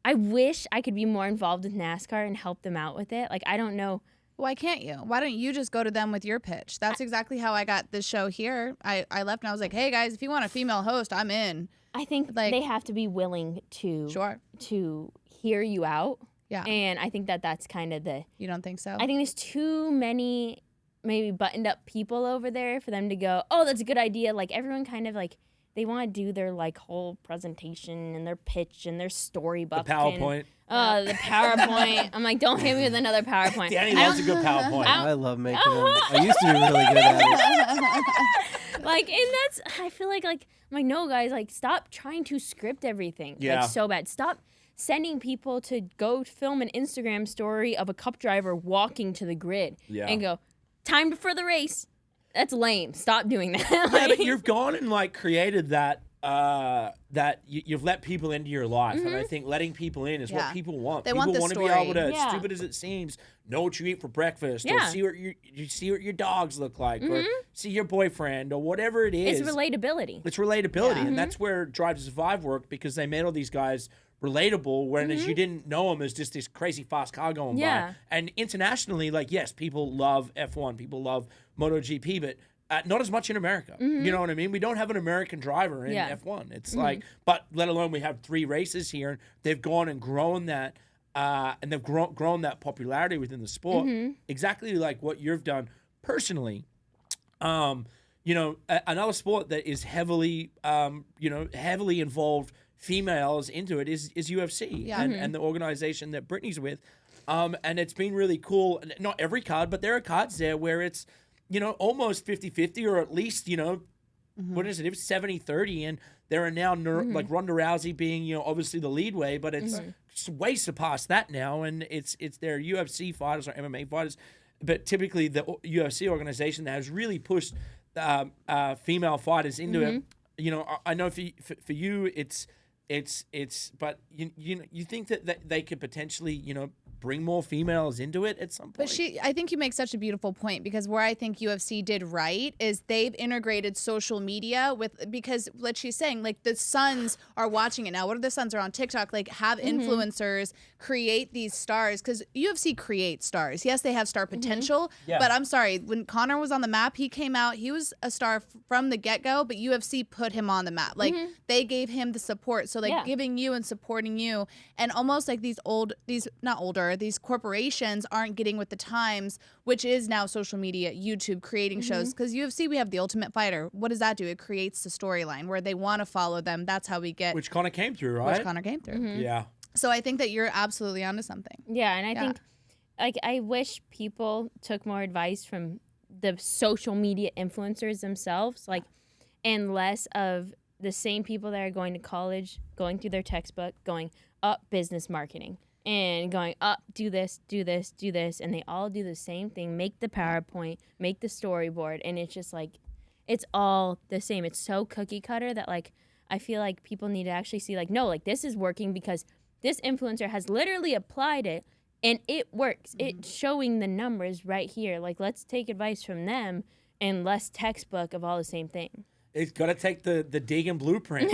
I wish I could be more involved with NASCAR and help them out with it. Like, I don't know. Why can't you? Why don't you just go to them with your pitch? That's exactly how I got this show here. I left and I was like, hey guys, if you want a female host, I'm in. I think like, they have to be willing to hear you out. Yeah. And I think that's kind of You don't think so? I think there's too many maybe buttoned up people over there for them to go, oh, that's a good idea. Like, everyone kind of like, they want to do their like whole presentation and their pitch and their story buff. The PowerPoint. The PowerPoint. I'm like, don't hit me with another PowerPoint. Danny loves a good PowerPoint. I love making them. I used to be really good at it. Like, and I feel like I'm like, no, guys, like, stop trying to script everything. Like, so bad. Stop sending people to go film an Instagram story of a cup driver walking to the grid and go, time for the race. That's lame. Stop doing that. Yeah, but you've gone and like created that you've let people into your life, and I think letting people in is what people want. People want to be able to, stupid as it seems, know what you eat for breakfast, or see what your dogs look like, or see your boyfriend, or whatever it is. It's relatability. It's relatability, and that's where Drive to Survive worked, because they made all these guys relatable, whereas you didn't know them as just this crazy fast car going by. And internationally, like, yes, people love F1, people love MotoGP, but not as much in America. You know what I mean? We don't have an American driver in F1. It's like, but let alone we have 3 races here, and they've gone and grown that, and they've grown that popularity within the sport, exactly like what you've done personally. You know, another sport that is heavily involved females into it is UFC and the organization that Brittany's with. And it's been really cool. Not every card, but there are cards there where it's, you know, almost 50-50, or at least, you know, what is it? It was 70-30, and there are now like Ronda Rousey being, you know, obviously the lead way, but it's way surpassed that now, and it's their UFC fighters or MMA fighters, but typically the UFC organization that has really pushed female fighters into it. You know, I know for you, it's but you think that they could potentially, you know, bring more females into it at some point. But I think you make such a beautiful point, because where I think UFC did right is they've integrated social media because like she's saying, like the sons are watching it now. What if the sons are on TikTok? Like have influencers create these stars, because UFC creates stars. Yes, they have star potential, but I'm sorry, when Conor was on the map, he came out, he was a star from the get-go, but UFC put him on the map. Like they gave him the support. So like giving you and supporting you, and almost like these corporations aren't getting with the times, which is now social media, YouTube, creating shows. Because UFC, we have The Ultimate Fighter. What does that do? It creates the storyline where they want to follow them. That's how we get. Which Conor came through, right? Which Conor came through. Yeah. So I think that you're absolutely onto something. Yeah, and I think, like, I wish people took more advice from the social media influencers themselves, like, and less of the same people that are going to college, going through their textbook, going up business marketing, and going up, do this, and they all do the same thing, make the PowerPoint, make the storyboard, and it's just like, it's all the same. It's so cookie cutter that, like, I feel like people need to actually see, like, no, like, this is working because this influencer has literally applied it, and it works. It's showing the numbers right here. Like, let's take advice from them and less textbook of all the same thing. It's got to take the Deegan blueprint.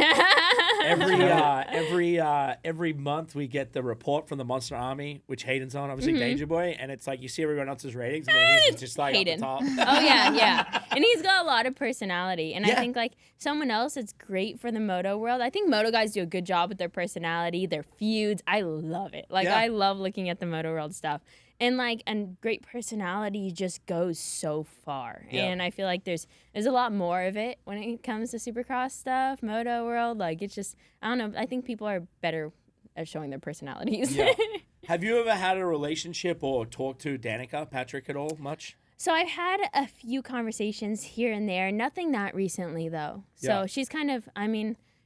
Every month we get the report from the Monster Army, which Hayden's on, obviously Danger Boy, and it's like you see everyone else's ratings, and then he's just like Hayden. up the top. Oh yeah, and he's got a lot of personality, and I think like someone else that's great for the moto world. I think moto guys do a good job with their personality, their feuds. I love it. Like I love looking at the moto world stuff. And like, and great personality just goes so far. Yeah. And I feel like there's a lot more of it when it comes to supercross stuff, moto world. Like, it's just, I don't know. I think people are better at showing their personalities. Yeah. Have you ever had a relationship or talked to Danica, Patrick, at all much? So I've had a few conversations here and there. Nothing that recently, though. So she's kind of,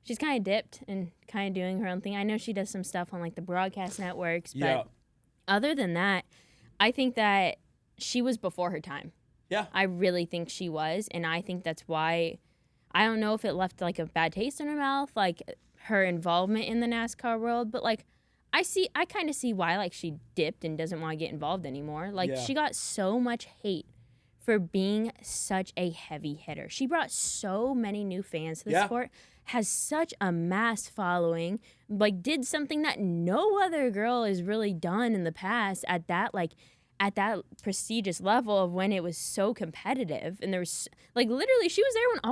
she's kind of dipped and kind of doing her own thing. I know she does some stuff on like the broadcast networks, but other than that, I think that she was before her time. Yeah. I really think she was, and I think that's why, I don't know if it left like a bad taste in her mouth, like her involvement in the NASCAR world, but like I kind of see why like she dipped and doesn't want to get involved anymore. Like she got so much hate for being such a heavy hitter. She brought so many new fans to the sport, has such a mass following, like did something that no other girl has really done in the past at that prestigious level of when it was so competitive. And there was like literally she was there when a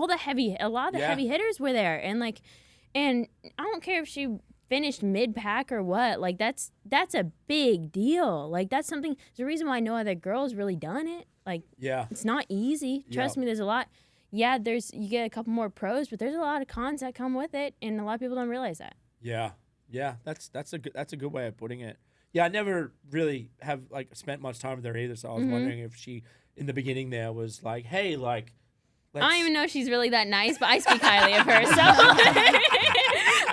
lot of the heavy hitters were there. And I don't care if she finished mid-pack or what, like that's a big deal. Like that's something, there's a reason why no other girl's really done it. Like it's not easy. Trust me, there's a lot. Yeah, you get a couple more pros, but there's a lot of cons that come with it, and a lot of people don't realize that. Yeah, that's a good way of putting it. Yeah, I never really have like spent much time with her either, so I was wondering if she in the beginning there was like, hey, like, I don't even know if she's really that nice, but I speak highly of her, so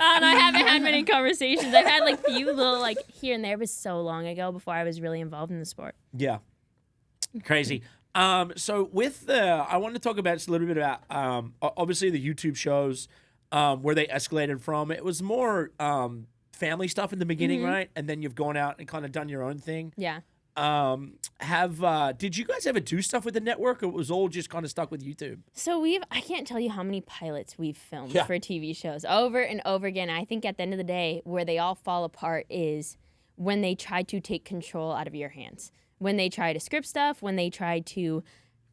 I haven't had many conversations. I've had like few little like here and there, but so long ago before I was really involved in the sport. Yeah, crazy. So with I want to talk about just a little bit about obviously the YouTube shows where they escalated from. It was more family stuff in the beginning, right? And then you've gone out and kind of done your own thing. Yeah. Did you guys ever do stuff with the network, or it was all just kind of stuck with YouTube? So I can't tell you how many pilots we've filmed for TV shows over and over again. I think at the end of the day, where they all fall apart is when they try to take control out of your hands. When they try to script stuff, when they try to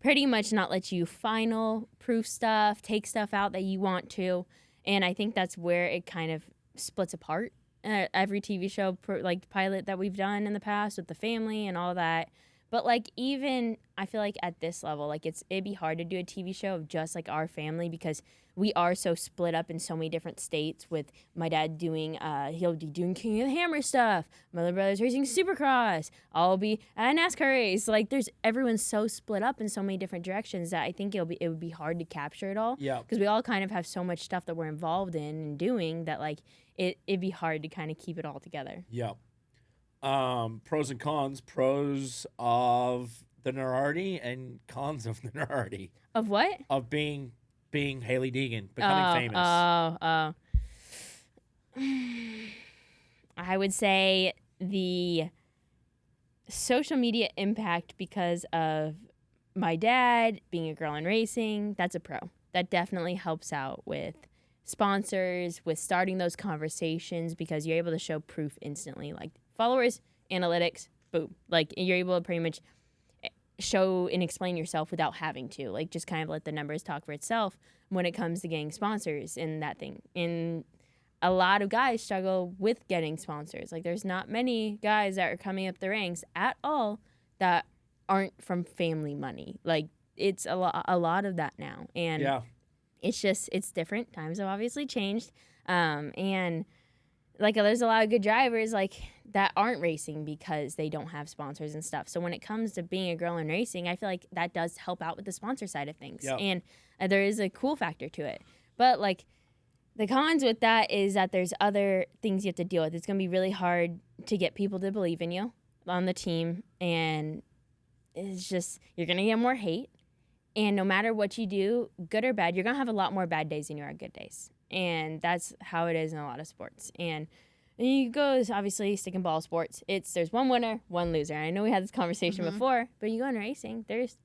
pretty much not let you final proof stuff, take stuff out that you want to. And I think that's where it kind of splits apart. Every TV show, like pilot that we've done in the past with the family and all that. But like even I feel like at this level, like it'd be hard to do a TV show of just like our family because we are so split up in so many different states. With my dad doing, he'll be doing King of the Hammer stuff. My other brother's racing Supercross. I'll be at a NASCAR race. Like everyone's so split up in so many different directions that I think it would be hard to capture it all. Yeah. Because we all kind of have so much stuff that we're involved in and doing that like it'd be hard to kind of keep it all together. Yeah. Pros and cons. Pros of the Nerarty and cons of the Nerarty. Of what? Of being Hailie Deegan, becoming famous. I would say social media impact because of my dad being a girl in racing, that's a pro. That definitely helps out with sponsors, with starting those conversations, because you're able to show proof instantly. Like followers, analytics, boom. Like you're able to pretty much show and explain yourself without having to. Like just kind of let the numbers talk for itself when it comes to getting sponsors and that thing. And a lot of guys struggle with getting sponsors. Like there's not many guys that are coming up the ranks at all that aren't from family money. Like it's a lot of that now. And it's just, it's different. Times have obviously changed. And like there's a lot of good drivers like that aren't racing because they don't have sponsors and stuff. So when it comes to being a girl in racing, I feel like that does help out with the sponsor side of things. And there is a cool factor to it. But like the cons with that is that there's other things you have to deal with. It's going to be really hard to get people to believe in you on the team. And it's just, you're going to get more hate. And no matter what you do, good or bad, you're going to have a lot more bad days than you are good days. And that's how it is in a lot of sports. And you go, obviously, stick and ball sports. There's one winner, one loser. I know we had this conversation before, but you go in racing, there's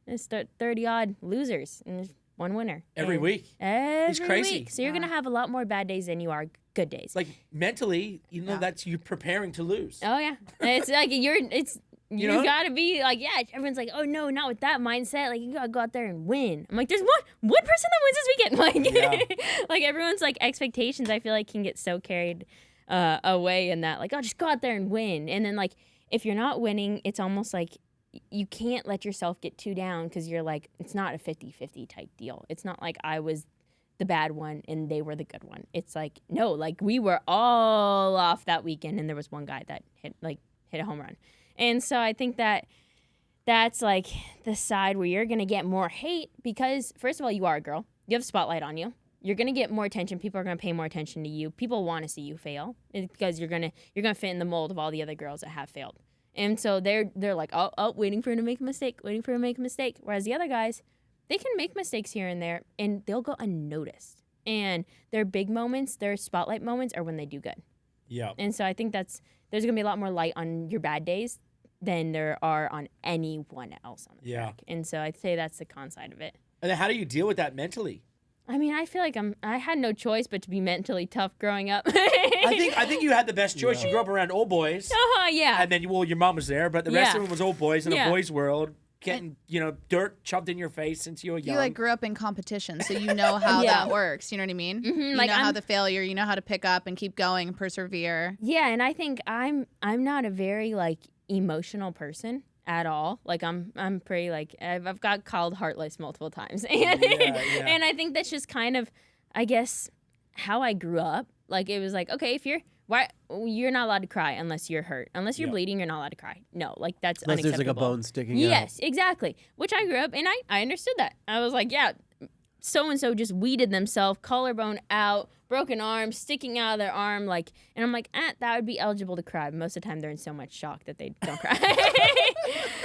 30-odd losers, and there's one winner. Every week. It's crazy. Week. So you're going to have a lot more bad days than you are good days. Like, mentally, that's you preparing to lose. Oh, yeah. It's like you gotta be like, everyone's like, oh no, not with that mindset. Like you gotta go out there and win. I'm like, there's one person that wins this weekend. Like, like everyone's like expectations, I feel like can get so carried away in that. Like, oh, just go out there and win. And then like, if you're not winning, it's almost like you can't let yourself get too down because you're like, it's not a 50-50 type deal. It's not like I was the bad one and they were the good one. It's like, no, like we were all off that weekend and there was one guy that hit a home run. And so I think that's like the side where you're going to get more hate because, first of all, you are a girl. You have a spotlight on you. You're going to get more attention. People are going to pay more attention to you. People want to see you fail because you're going to fit in the mold of all the other girls that have failed. And so they're like, oh, waiting for him to make a mistake, waiting for him to make a mistake. Whereas the other guys, they can make mistakes here and there, and they'll go unnoticed. And their big moments, their spotlight moments are when they do good. Yeah. And so I think there's going to be a lot more light on your bad days than there are on anyone else on the track. And so I'd say that's the con side of it. And then how do you deal with that mentally? I mean, I feel like I had no choice but to be mentally tough growing up. I think you had the best choice. You grew up around old boys. Yeah. And then your mom was there, but the rest of it was old boys in a boys' world. Getting, dirt shoved in your face since you were young. You like grew up in competition, so you know how that works. You know what I mean? Mm-hmm. You know how the failure, you know how to pick up and keep going and persevere. Yeah, and I think I'm not a very like emotional person at all. Like I'm pretty like I've got called heartless multiple times, and and I think that's just kind of, I guess, how I grew up. Like it was like, okay, if you're not allowed to cry unless you're hurt. Unless you're bleeding, you're not allowed to cry. No, like that's unless unacceptable. There's like a bone sticking out. Yes, exactly. Which I grew up and I understood that. I was like, yeah, so-and-so just weeded themselves, collarbone out, broken arm, sticking out of their arm, like, and I'm like, that would be eligible to cry. But most of the time they're in so much shock that they don't cry.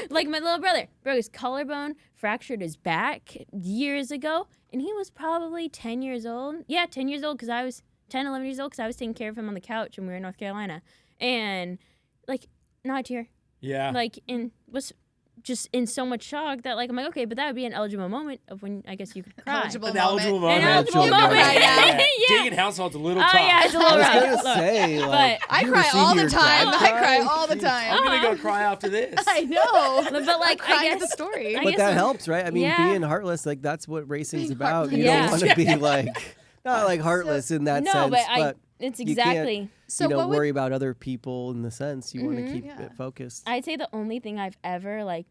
Like my little brother, his collarbone fractured his back years ago, and he was probably 10 years old. Yeah, 10 years old because I was 10, 11 years old because I was taking care of him on the couch when we were in North Carolina. And, like, not a tear. Yeah. Like, and was just in so much shock that, like, I'm like, okay, but that would be an eligible moment of when I guess you could cry. An eligible moment. An eligible moment. Yeah. Deegan household's a little tough. Oh, yeah, it's a little rough. I was going to say, like, I cry all the time. I cry all the time. I'm going to go cry after this. I know. But, like, I guess the story. But that helps, right? I mean, being heartless, like, that's what racing's about. You don't want to be, like, not, like, heartless in that sense. But it's exactly. You can't, worry about other people in the sense. You want to keep it focused. I'd say the only thing I've ever, like,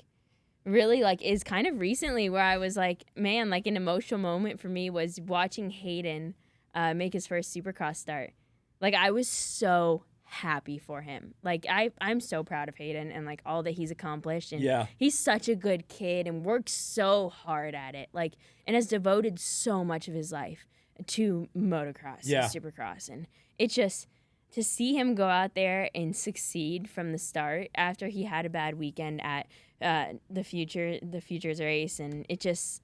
really like is kind of recently where I was like, man, like an emotional moment for me was watching Hayden make his first Supercross start. Like I was so happy for him. Like I'm so proud of Hayden and like all that he's accomplished, and he's such a good kid and works so hard at it, like, and has devoted so much of his life to motocross and Supercross. And it's just to see him go out there and succeed from the start after he had a bad weekend at the Futures race, and it just,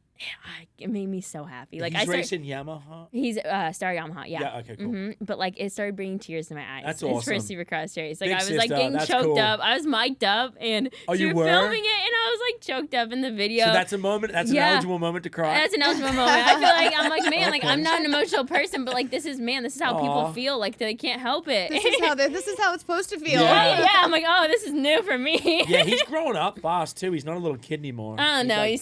it made me so happy. Like he's racing Yamaha. He's Star Yamaha, yeah. Yeah, okay, cool. But like it started bringing tears to my eyes. That's His first awesome. Supercross race. Like Big I was sister, like getting that's choked cool. up. I was mic'd up and Oh, you were were? filming it, and I was like choked up in the video. So that's a moment. That's an eligible moment to cry. That's an eligible moment. I feel like I'm like, man, like I'm not an emotional person, but like this is how people feel. Like they can't help it. This is how it's supposed to feel. Yeah. Yeah, I'm like, oh, this is new for me. Yeah, he's growing up fast too. He's not a little kid anymore. I don't know. Like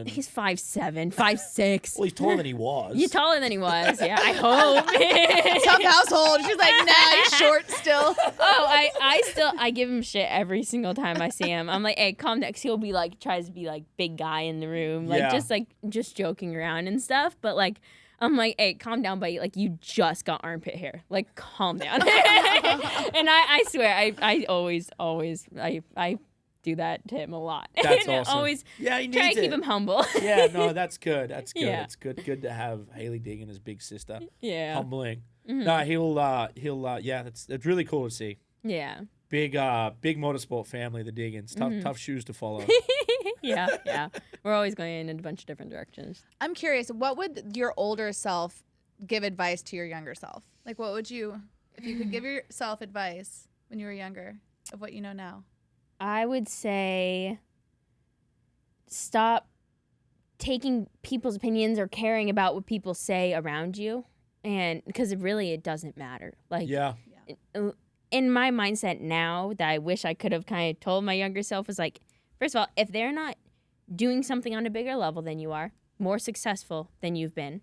He's 5'7", 5'6". Well, he's taller than he was. You're taller than he was. Yeah, I hope. Tough household. She's like, nah, he's short still. Oh, I give him shit every single time I see him. I'm like, hey, calm down. 'Cause he'll be like, tries to be like big guy in the room, just joking around and stuff. But like, I'm like, hey, calm down, buddy. Like, you just got armpit hair. Like, calm down. And I swear, I always do that to him a lot. That's And awesome. Always he needs try to keep him humble. Yeah, no, that's good. That's good. Yeah. It's good to have Hailie Deegan as big sister. Yeah. Humbling. Mm-hmm. No, he'll yeah, that's really cool to see. Yeah. Big motorsport family, the Deegans. Tough shoes to follow. Yeah. We're always going in a bunch of different directions. I'm curious, what would your older self give advice to your younger self? Like, what would you, if you could give yourself advice when you were younger of what you know now? I would say stop taking people's opinions or caring about what people say around you, and because it doesn't matter. Like, Yeah. in my mindset now that I wish I could have kind of told my younger self is like, first of all, if they're not doing something on a bigger level than you are, more successful than you've been,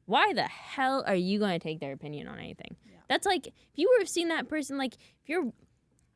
why the hell are you going to take their opinion on anything? Yeah. That's like, if you were seeing that person, like if you're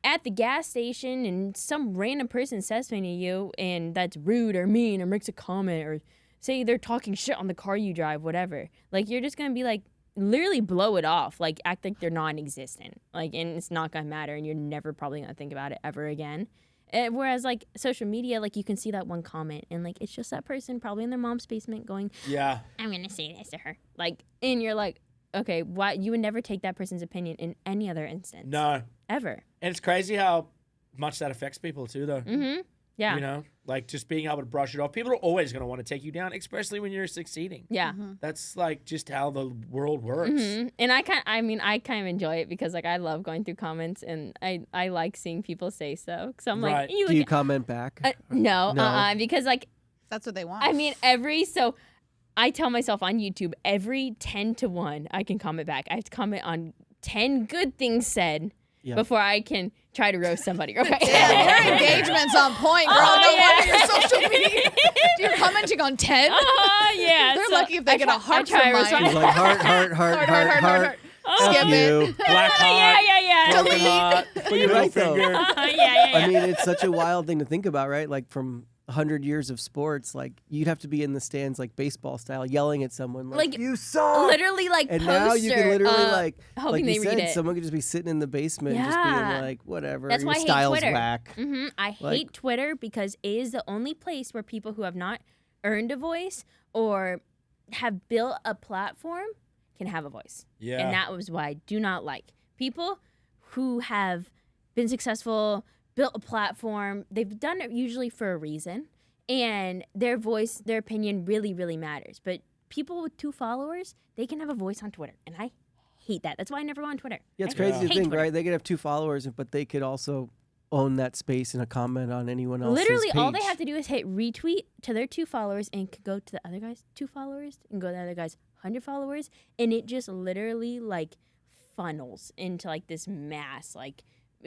at the gas station and some random person says something to you and that's rude or mean or makes a comment or say they're talking shit on the car you drive, whatever, like you're just going to be like, literally blow it off, like act like they're non-existent, like, and it's not gonna matter and you're never probably gonna think about it ever again. Whereas like social media, like you can see that one comment and like it's just that person probably in their mom's basement going, Yeah. I'm gonna say this to her, like, and you're like, okay, why you would never take that person's opinion in any other instance. No. Ever. And it's crazy how much that affects people too, though. Mm-hmm. Yeah. You know, like just being able to brush it off. People are always going to want to take you down, especially when you're succeeding. Yeah. Mm-hmm. That's like just how the world works. Mm-hmm. And I kind of enjoy it because like I love going through comments and I like seeing people say so. So I'm Right. like, Do you comment back? No, No. because like That's what they want. I mean, I tell myself on YouTube, every 10 to 1, I can comment back. I have to comment on 10 good things said before I can try to roast somebody. Okay? Damn, your engagement's on point, girl. Oh, No yeah. wonder your social media. You're commenting on 10. Yeah. They're so lucky if they get a heart I try from to roast mine. It's like heart. Oh, Skip you. it. Black heart. yeah. Broken heart. Put your You're middle right, though. finger. Yeah. I mean, it's such a wild thing to think about, right? Like from 100 years of sports, like you'd have to be in the stands like baseball style, yelling at someone like you suck. Literally like And poster. now you can literally like hoping you they read said, it. someone could just be sitting in the basement just Yeah. being like, whatever, That's your why I hate style's Twitter. whack. Mm-hmm. I hate Twitter because it is the only place where people who have not earned a voice or have built a platform can have a voice. Yeah. And that was what I do not like. People who have been successful, built a platform, they've done it usually for a reason, and their voice, their opinion really, really matters. But people with 2 followers, they can have a voice on Twitter, and I hate that. That's why I never go on Twitter. Yeah, it's I crazy to hate think, Twitter. right? They could have 2 followers, but they could also own that space and a comment on anyone else's Literally, all they page. have to do is hit retweet to their 2 followers and could go to the other guy's 2 followers and go to the other guy's 100 followers, and it just literally like funnels into like this mass, like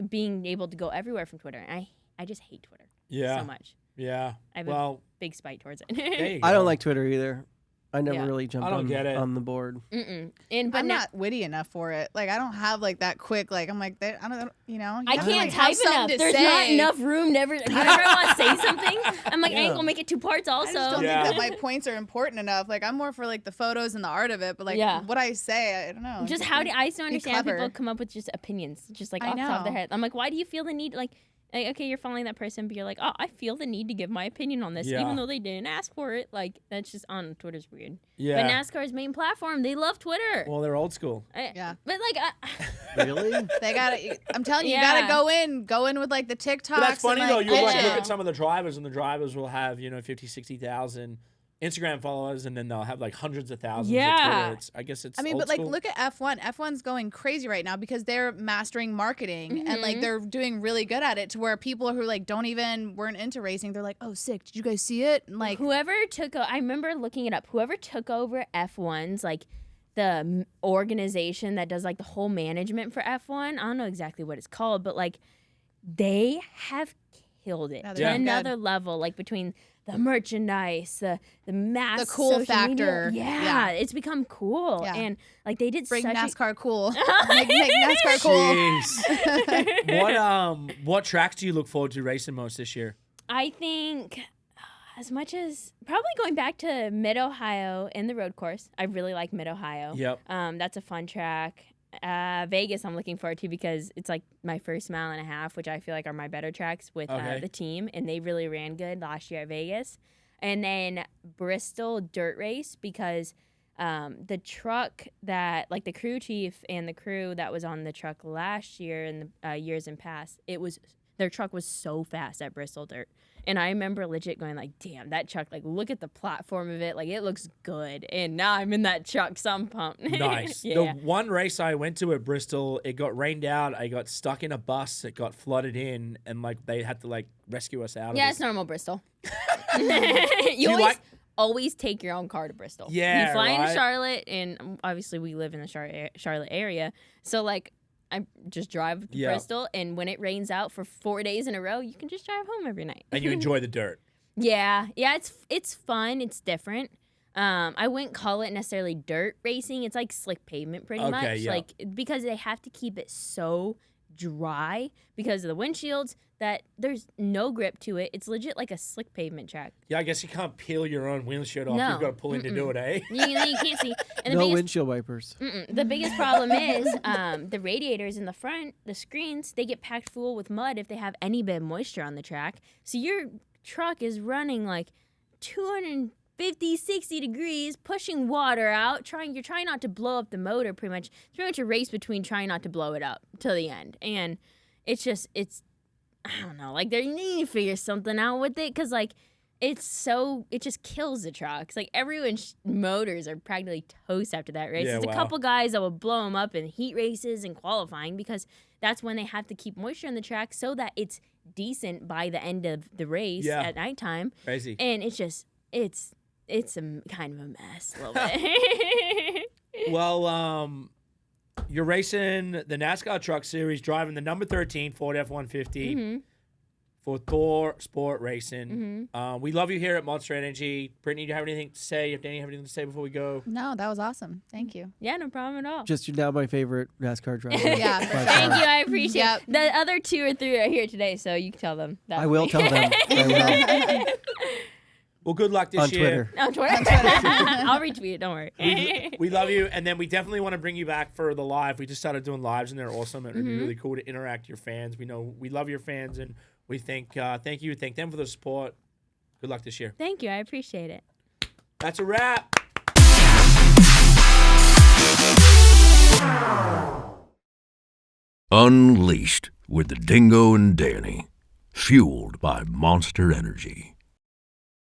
being able to go everywhere from Twitter. And I just hate Twitter so much. Yeah. I have a big spite towards it. there you I go. don't like Twitter either. I never Yeah. really jumped I don't get it. on the board. Mm-mm. But I'm now, not witty enough for it. Like, I don't have like that quick. Like, I'm like, I don't, you know. You I have to, can't like, have type enough. something to There's say. not enough room. Whenever I want to say something, I'm like, I ain't gonna make it 2 parts. I Also, just don't Yeah. think that my points are important enough. Like, I'm more for like the photos and the art of it. But like, what I say, I don't know. just how do I just don't understand how clever. people come up with just opinions, just like I off the top of their know. head. I'm like, why do you feel the need, like, okay, you're following that person, but you're like, oh, I feel the need to give my opinion on this, Yeah. even though they didn't ask for it. Like, that's just on Twitter's weird. Yeah. But NASCAR's main platform, they love Twitter. Well, they're old school. Yeah. But like, Really? They gotta. I'm telling you, Yeah. you gotta go in with like the TikToks. But that's funny and, though. like, You like yeah. look at some of the drivers, and the drivers will have 50, 60,000 Instagram followers, and then they'll have like hundreds of thousands. Yeah. Of Twitter. I guess it's. I mean, old but like, school. look at F1. F1's going crazy right now because they're mastering marketing and like they're doing really good at it. To where people who like weren't into racing, they're like, "Oh, sick! Did you guys see it?" And like, I remember looking it up. Whoever took over F1's like the organization that does like the whole management for F1. I don't know exactly what it's called, but like they have killed it Yeah, to they're doing another good. level. Like between the merchandise, the mass, The cool social factor. media. Yeah. It's become cool, Yeah. and like they did bring such NASCAR cool. make NASCAR cool. Jeez. What tracks do you look forward to racing most this year? I think as much as probably going back to Mid-Ohio and the road course. I really like Mid-Ohio. Yep. That's a fun track. Vegas I'm looking forward to because it's like my first mile and a half, which I feel like are my better tracks with the team, and they really ran good last year at Vegas. And then Bristol dirt race because the truck that like the crew chief and the crew that was on the truck last year and the years in past, their truck was so fast at Bristol dirt. And I remember legit going like, damn, that truck, like look at the platform of it. Like it looks good. And now I'm in that truck, so I'm pumped. Nice. Yeah. The one race I went to at Bristol, it got rained out. I got stuck in a bus. It got flooded in, and like they had to like rescue us out. Yeah, of it's it. normal, Bristol. you always, like- always take your own car to Bristol. Yeah, You fly into right? Charlotte, and obviously we live in the Charlotte area. So like I just drive to Yeah. Bristol, and when it rains out for 4 days in a row, you can just drive home every night. And you enjoy the dirt. Yeah, it's fun. It's different. I wouldn't call it necessarily dirt racing. It's like slick pavement, pretty Okay, much. yeah. Like because they have to keep it so dry because of the windshields that there's no grip to it. It's legit like a slick pavement track. Yeah, I guess you can't peel your own windshield off. No. You've got to pull in to do it, eh? You can't see. And the No biggest windshield wipers. The biggest problem is the radiators in the front, the screens, they get packed full with mud if they have any bit of moisture on the track. So your truck is running like 250, 60 degrees, pushing water out, you're trying not to blow up the motor pretty much. It's pretty much a race between trying not to blow it up till the end. And it's I don't know, like they need to figure something out with it because like it just kills the trucks. Like everyone's motors are practically toast after that race. Yeah, There's wow. a couple guys that will blow them up in heat races and qualifying because that's when they have to keep moisture in the track so that it's decent by the end of the race at nighttime. Crazy. And it's a kind of a mess a little bit. Well, you're racing the NASCAR Truck Series, driving the number 13 Ford F-150 for Thor Sport Racing. We love you here at Monster Energy. Brittany, do you have anything to say? If Danny, have anything to say before we go? No, that was awesome. Thank you. Yeah, no problem at all. Just you're now my favorite NASCAR driver. Yeah, for by sure. Thank far. you, I appreciate Yep. it. The other 2 or 3 are here today, so you can tell them. That's I will me. tell them. I will. Well, good luck this On year. Twitter. On Twitter? I'll retweet it, don't worry. We love you, and then we definitely want to bring you back for the live. We just started doing lives, and they're awesome. It would be really cool to interact with your fans. We know we love your fans, and we thank you, thank them for the support. Good luck this year. Thank you, I appreciate it. That's a wrap. Unleashed with the Dingo and Danny. Fueled by Monster Energy.